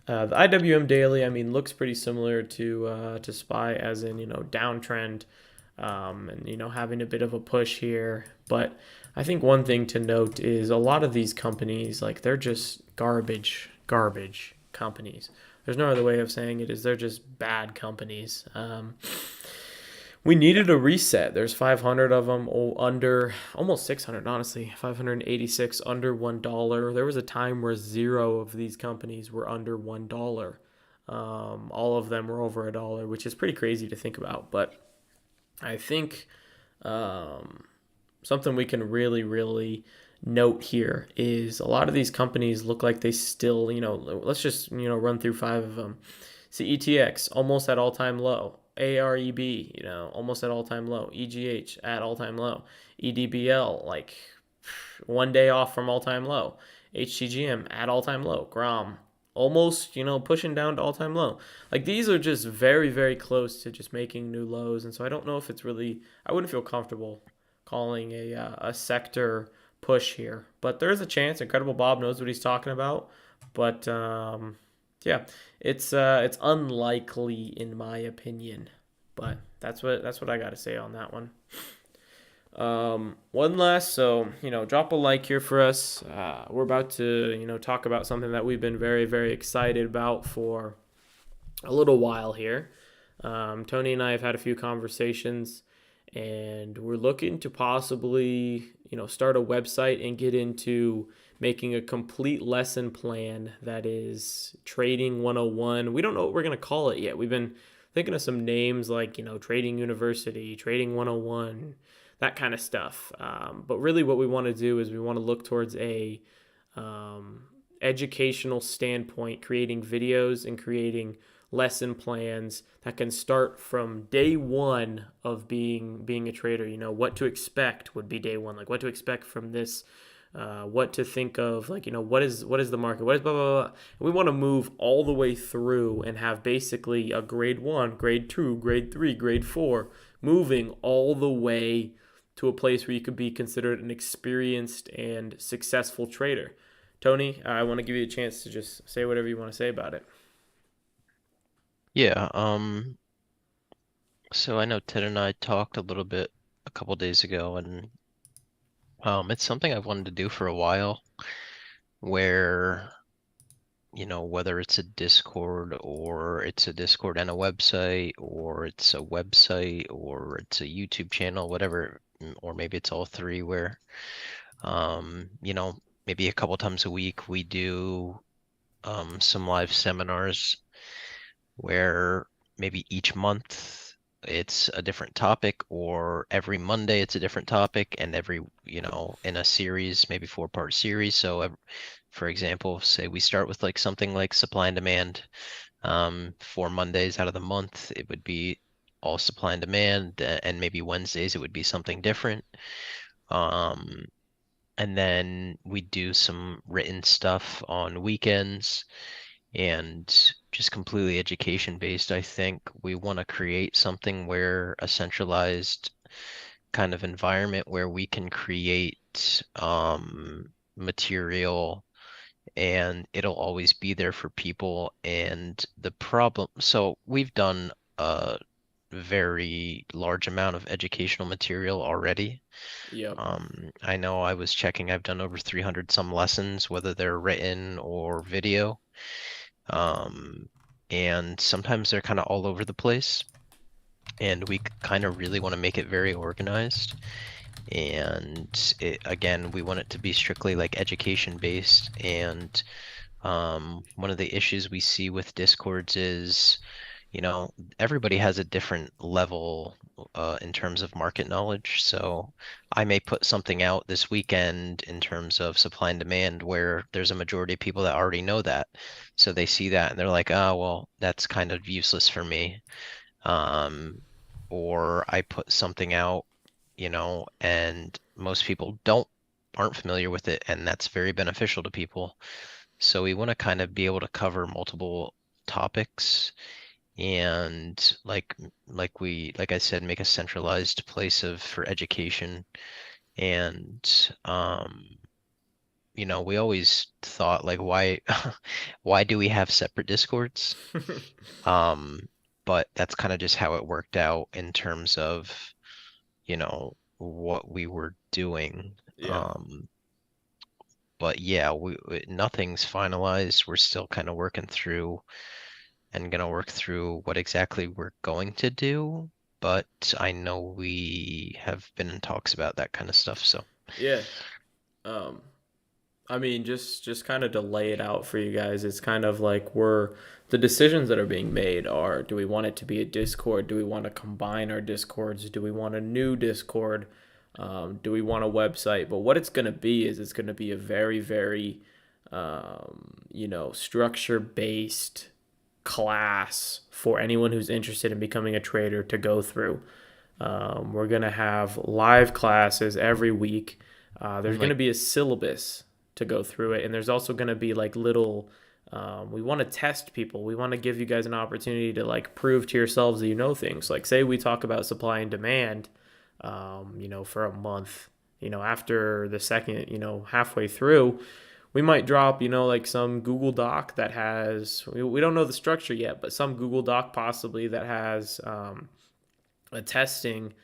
The IWM daily, I mean, looks pretty similar to SPY, as in downtrend, and having a bit of a push here. But I think one thing to note is a lot of these companies, like they're just garbage companies. There's no other way of saying it. Is they're just bad companies. We needed a reset. There's 500 of them under almost 600, honestly. 586 under $1. There was a time where zero of these companies were under $1. All of them were over $1, which is pretty crazy to think about. But I think something we can really note here is a lot of these companies look like they still, let's just, run through five of them. CETX almost at all time low. AREB, almost at all time low. EGH at all time low. EDBL, like one day off from all time low. HTGM at all time low. GROM almost, pushing down to all time low. Like these are just very close to just making new lows. And so I don't know if it's really, I wouldn't feel comfortable calling a sector push here. But there is a chance. Incredible Bob knows what he's talking about. But yeah, it's unlikely in my opinion, but that's what I got to say on that one. One last, so drop a like here for us. We're about to talk about something that we've been very excited about for a little while here. Tony and I have had a few conversations, and we're looking to possibly start a website and get into making a complete lesson plan that is trading 101. We don't know what we're going to call it yet. We've been thinking of some names like trading university, trading 101, that kind of stuff. But really what we want to do is we want to look towards a educational standpoint, creating videos and creating lesson plans that can start from day one of being a trader. What to expect would be day one, like what to expect from this, what to think of, like what is the market, what is blah blah blah. And we want to move all the way through and have basically a grade 1, grade 2, grade 3, grade 4, moving all the way to a place where you could be considered an experienced and successful trader. Tony, I want to give you a chance to just say whatever you want to say about it. Yeah, so I know Ted and I talked a little bit a couple days ago, and it's something I've wanted to do for a while, where, whether it's a Discord or it's a Discord and a website, or it's a website or it's a YouTube channel, whatever, or maybe it's all three, where, maybe a couple times a week we do some live seminars where maybe each month it's a different topic, or every Monday it's a different topic, and every, in a series, maybe 4-part series. So, for example, say we start with like something like supply and demand. 4 Mondays out of the month, it would be all supply and demand, and maybe Wednesdays it would be something different. Um, and then we do some written stuff on weekends, and just completely education based. I think we want to create something where a centralized kind of environment where we can create material and it'll always be there for people. And the problem, so we've done a very large amount of educational material already. Yep. I know I was checking, I've done over 300 some lessons, whether they're written or video. Um, and sometimes they're kind of all over the place. And we kind of really want to make it very organized. And again, we want it to be strictly like education based. And one of the issues we see with Discords is, you know, everybody has a different level in terms of market knowledge. So I may put something out this weekend in terms of supply and demand where there's a majority of people that already know that. So they see that and they're like, oh, well, that's kind of useless for me. Um, or I put something out, and most people aren't familiar with it, and that's very beneficial to people. So we want to kind of be able to cover multiple topics and like I said, make a centralized place of for education. And we always thought like why why do we have separate Discords? Um, but that's kind of just how it worked out in terms of, what we were doing. Yeah. Um, but yeah, nothing's finalized. We're still kind of working through and gonna work through what exactly we're going to do. But I know we have been in talks about that kind of stuff. So Yeah. Um, I mean, just kind of to lay it out for you guys, it's kind of like we're the decisions that are being made are: do we want it to be a Discord? Do we want to combine our Discords? Do we want a new Discord? Do we want a website? But what it's going to be is it's going to be a very, very, structure based class for anyone who's interested in becoming a trader to go through. We're going to have live classes every week. There's and going to like be a syllabus to go through it, and there's also going to be like little. We want to test people. We want to give you guys an opportunity to like prove to yourselves that you know things. Like, say we talk about supply and demand, for a month. After the second, halfway through, we might drop, like some Google Doc that has, we don't know the structure yet, but some Google Doc possibly that has a testing,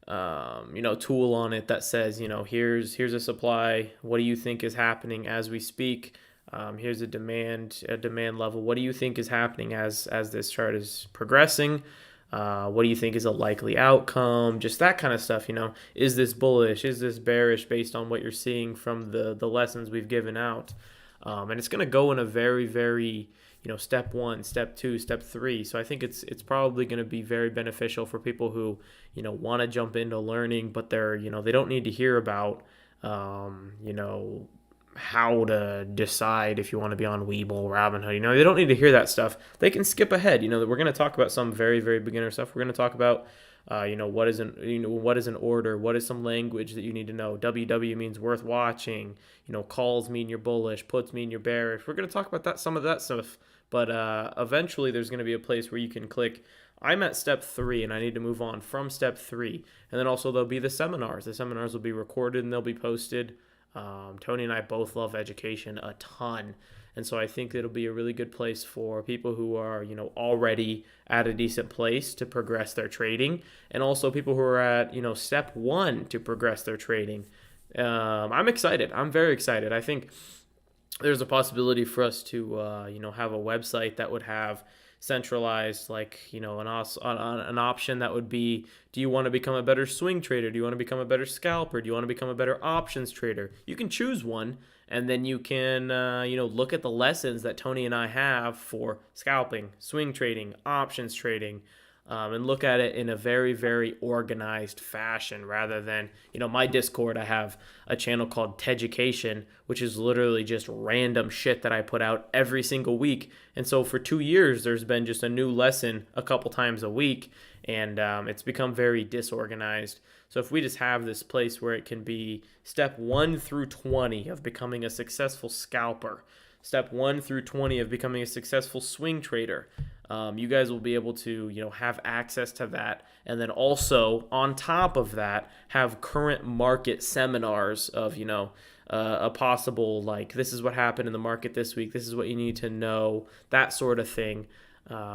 tool on it that says, here's a supply. What do you think is happening as we speak? Here's a demand level. What do you think is happening as this chart is progressing? What do you think is a likely outcome? Just that kind of stuff. Is this bullish? Is this bearish based on what you're seeing from the lessons we've given out? And it's going to go in a very, very, step one, step two, step three. So I think it's probably going to be very beneficial for people who, want to jump into learning, but they don't need to hear about, how to decide if you want to be on Webull, Robinhood. They don't need to hear that stuff. They can skip ahead. We're going to talk about some very, very beginner stuff. We're going to talk about, what is an order? What is some language that you need to know? WW means worth watching. Calls mean you're bullish. Puts mean you're bearish. We're going to talk about some of that stuff. But eventually, there's going to be a place where you can click. I'm at step 3, and I need to move on from step 3. And then also there'll be the seminars. The seminars will be recorded and they'll be posted. Tony and I both love education a ton. And so I think it'll be a really good place for people who are, already at a decent place to progress their trading, and also people who are at, step 1 to progress their trading. I'm excited. I'm very excited. I think there's a possibility for us to, have a website that would have centralized, like, an option that would be: do you want to become a better swing trader? Do you want to become a better scalper? Do you want to become a better options trader? You can choose one, and then you can, look at the lessons that Tony and I have for scalping, swing trading, options trading, and look at it in a very, very organized fashion rather than, my Discord. I have a channel called Teducation, which is literally just random shit that I put out every single week. And so for 2 years, there's been just a new lesson a couple times a week, and it's become very disorganized. So if we just have this place where it can be step 1 through 20 of becoming a successful scalper, step 1 through 20 of becoming a successful swing trader, You guys will be able to, have access to that, and then also on top of that, have current market seminars of, a possible, like, this is what happened in the market this week. This is what you need to know, that sort of thing.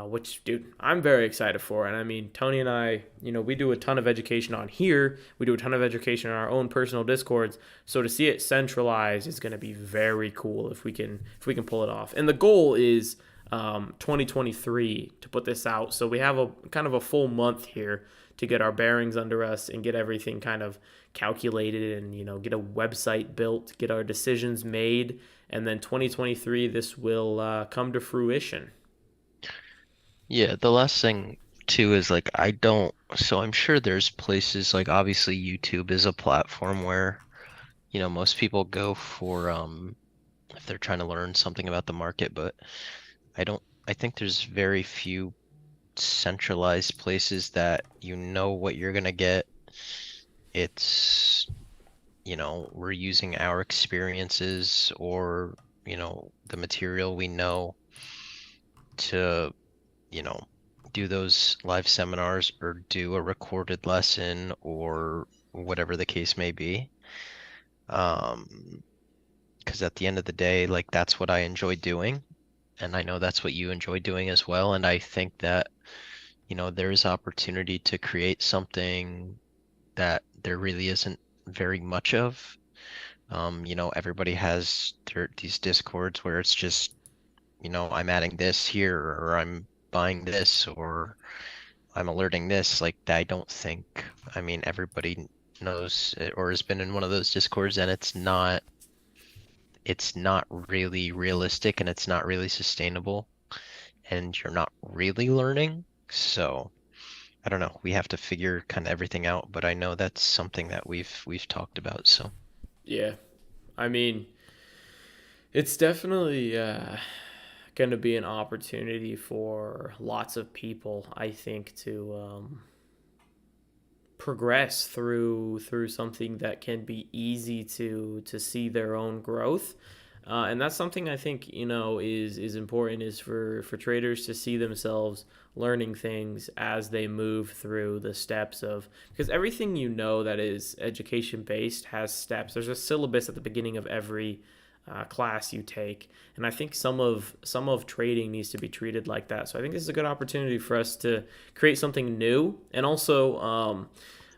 Which, dude, I'm very excited for. And I mean, Tony and I, we do a ton of education on here. We do a ton of education on our own personal discords. So to see it centralized is going to be very cool if we can pull it off. And the goal is 2023 to put this out. So we have a kind of a full month here to get our bearings under us and get everything kind of calculated and get a website built, get our decisions made, and then 2023 this will come to fruition. Yeah, the last thing too is like I don't, so I'm sure there's places like obviously YouTube is a platform where, most people go for if they're trying to learn something about the market, but I think there's very few centralized places that you know what you're gonna get. It's, we're using our experiences or, the material we know to, you know, do those live seminars or do a recorded lesson or whatever the case may be. Because at the end of the day, like that's what I enjoy doing. And I know that's what you enjoy doing as well. And I think that, there is opportunity to create something that there really isn't very much of. Everybody has these discords where it's just, I'm adding this here or I'm buying this or I'm alerting this. Like, I don't think, I mean, everybody knows or has been in one of those discords and it's not really realistic and it's not really sustainable and you're not really learning. So I don't know. We have to figure kind of everything out, but I know that's something that we've talked about. So Yeah, I mean, it's definitely going to be an opportunity for lots of people, I think, to progress through something that can be easy to see their own growth. And that's something I think is important, is for traders to see themselves learning things as they move through the steps of, because everything that is education based has steps. There's a syllabus at the beginning of every class you take, and I think some of trading needs to be treated like that. So I think this is a good opportunity for us to create something new, and also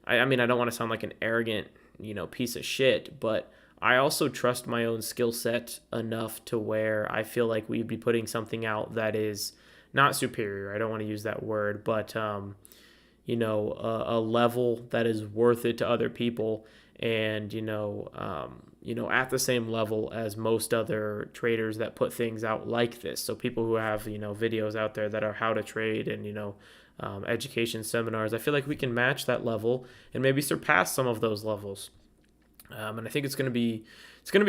I mean, I don't want to sound like an arrogant piece of shit, but I also trust my own skill set enough to where I feel like we'd be putting something out that is not superior. I don't want to use that word, but a level that is worth it to other people, and at the same level as most other traders that put things out like this. So people who have videos out there that are how to trade and education seminars. I feel like we can match that level and maybe surpass some of those levels. And I think it's going to be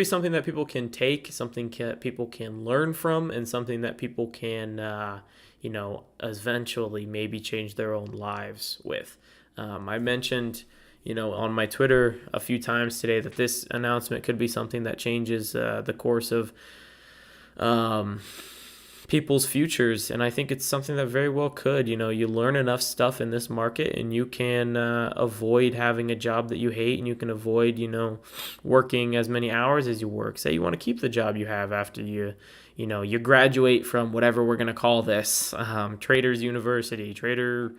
something that people can take, something that people can learn from, and something that people can eventually maybe change their own lives with. I mentioned on my Twitter a few times today that this announcement could be something that changes the course of people's futures, and I think it's something that very well could. You learn enough stuff in this market, and you can avoid having a job that you hate, and you can avoid working as many hours as you work. Say you want to keep the job you have after you graduate from whatever we're going to call this, traders university, trader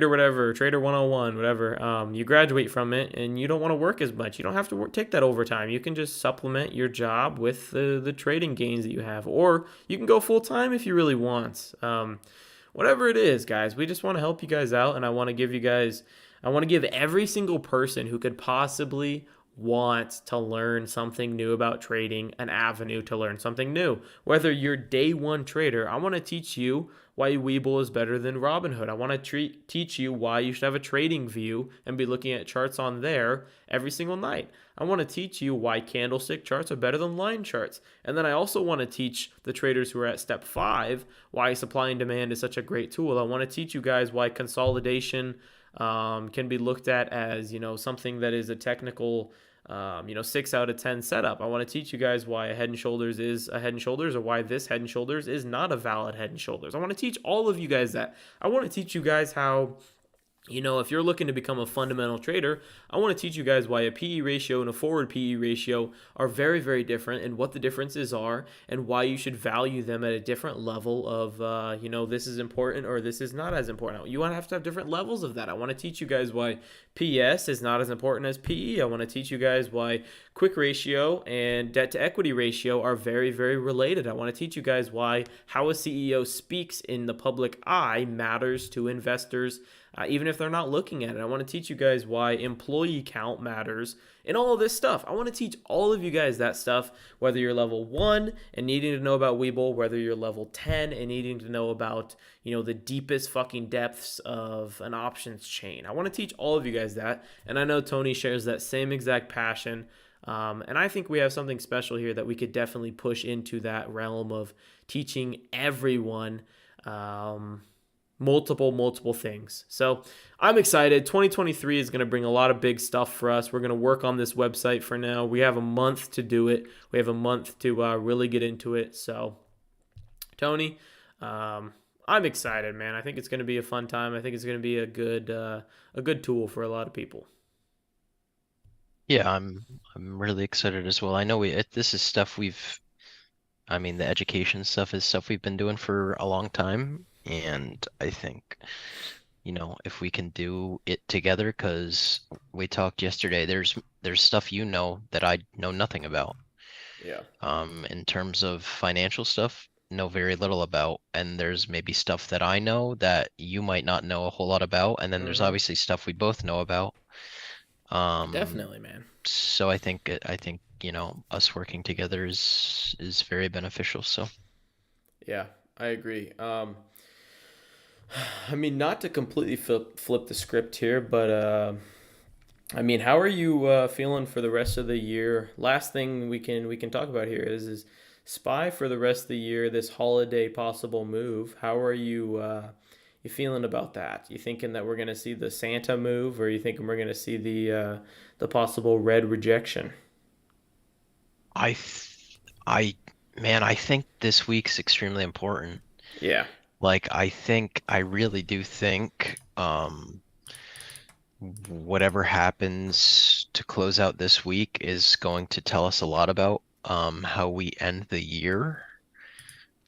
whatever, trader 101, whatever. You graduate from it and you don't want to work as much. You don't have to take that overtime. You can just supplement your job with the trading gains that you have, or you can go full time if you really want. Whatever it is, guys, we just want to help you guys out, and I want to give every single person who could possibly want to learn something new about trading an avenue to learn something new. Whether you're day one trader, I want to teach you why Webull is better than Robinhood. I want to teach you why you should have a trading view and be looking at charts on there every single night. I want to teach you why candlestick charts are better than line charts. And then I also want to teach the traders who are at step 5 why supply and demand is such a great tool. I want to teach you guys why consolidation can be looked at as something that is a technical 6 out of 10 setup. I want to teach you guys why a head and shoulders is a head and shoulders, or why this head and shoulders is not a valid head and shoulders. I want to teach all of you guys that. I want to teach you guys how, if you're looking to become a fundamental trader, I want to teach you guys why a PE ratio and a forward PE ratio are very, very different, and what the differences are, and why you should value them at a different level of, this is important or this is not as important. You want to have different levels of that. I want to teach you guys why PS is not as important as PE. I want to teach you guys why quick ratio and debt to equity ratio are very, very related. I want to teach you guys why how a CEO speaks in the public eye matters to investors, even if they're not looking at it. I want to teach you guys why employee count matters and all of this stuff. I want to teach all of you guys that stuff, whether you're level 1 and needing to know about Webull, whether you're level 10 and needing to know about, the deepest fucking depths of an options chain. I want to teach all of you guys that, and I know Tony shares that same exact passion. And I think we have something special here that we could definitely push into that realm of teaching everyone multiple things. So I'm excited. 2023 is going to bring a lot of big stuff for us. We're going to work on this website for now. We have a month to do it. We have a month to really get into it. So, Tony, I'm excited, man. I think it's going to be a fun time. I think it's going to be a good tool for a lot of people. Yeah, I'm really excited as well. I know this is stuff I mean, the education stuff is stuff we've been doing for a long time, and I think, if we can do it together, because we talked yesterday, there's stuff that I know nothing about. Yeah. In terms of financial stuff, know very little about, and there's maybe stuff that I know that you might not know a whole lot about, and then there's Mm-hmm. obviously stuff we both know about. Um, Definitely, man. so I think us working together is very beneficial. So Yeah, I agree. I mean, not to completely flip the script here, but I mean, how are you feeling for the rest of the year? Last thing we can talk about here is spy for the rest of the year. This holiday possible move. How are you feeling about that? You thinking that we're gonna see the Santa move, or you thinking we're gonna see the possible red rejection? I th- I man, I think this week's extremely important. Yeah, Like I really do think whatever happens to close out this week is going to tell us a lot about how we end the year.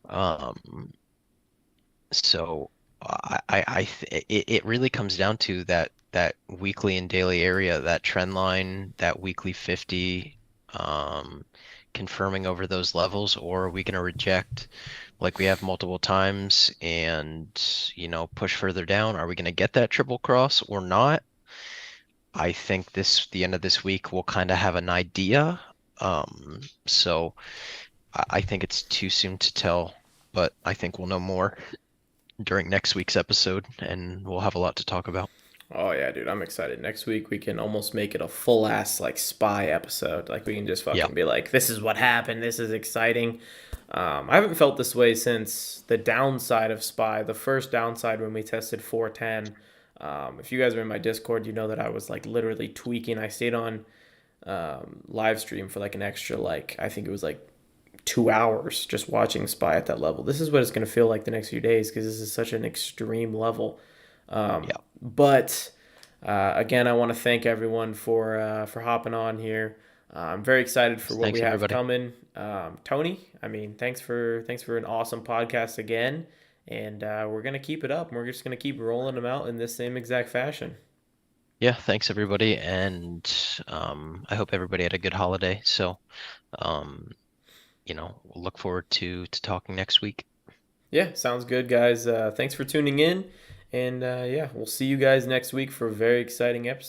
Um So it really comes down to that weekly and daily area, that trend line, that weekly 50, um, confirming over those levels, or are we going to reject like we have multiple times and push further down? Are we going to get that triple cross or not? I think the end of this week we'll kind of have an idea. So I think it's too soon to tell, but I think we'll know more during next week's episode, and we'll have a lot to talk about. oh yeah, dude, I'm excited. Next week we can almost make it a full ass like spy episode. Like we can just Yeah. fucking be like, this is what happened. This is exciting. I haven't felt this way since the downside of spy. The first downside when we tested 410. If you guys are in my Discord, you know that I was like literally tweaking. I stayed on live stream for like an extra I think it was like 2 hours just watching spy at that level. This is what it's going to feel like the next few days because this is such an extreme level. Yeah. But again, I want to thank everyone for hopping on here. I'm very excited for what we Thanks, have everybody. coming. Tony, I mean, thanks for an awesome podcast again, and we're gonna keep it up. We're just gonna keep rolling them out in this same exact fashion. Yeah, thanks, everybody. And I hope everybody had a good holiday. So, um, we'll look forward to talking next week. Yeah, sounds good, guys. Thanks for tuning in, and yeah, we'll see you guys next week for a very exciting episode.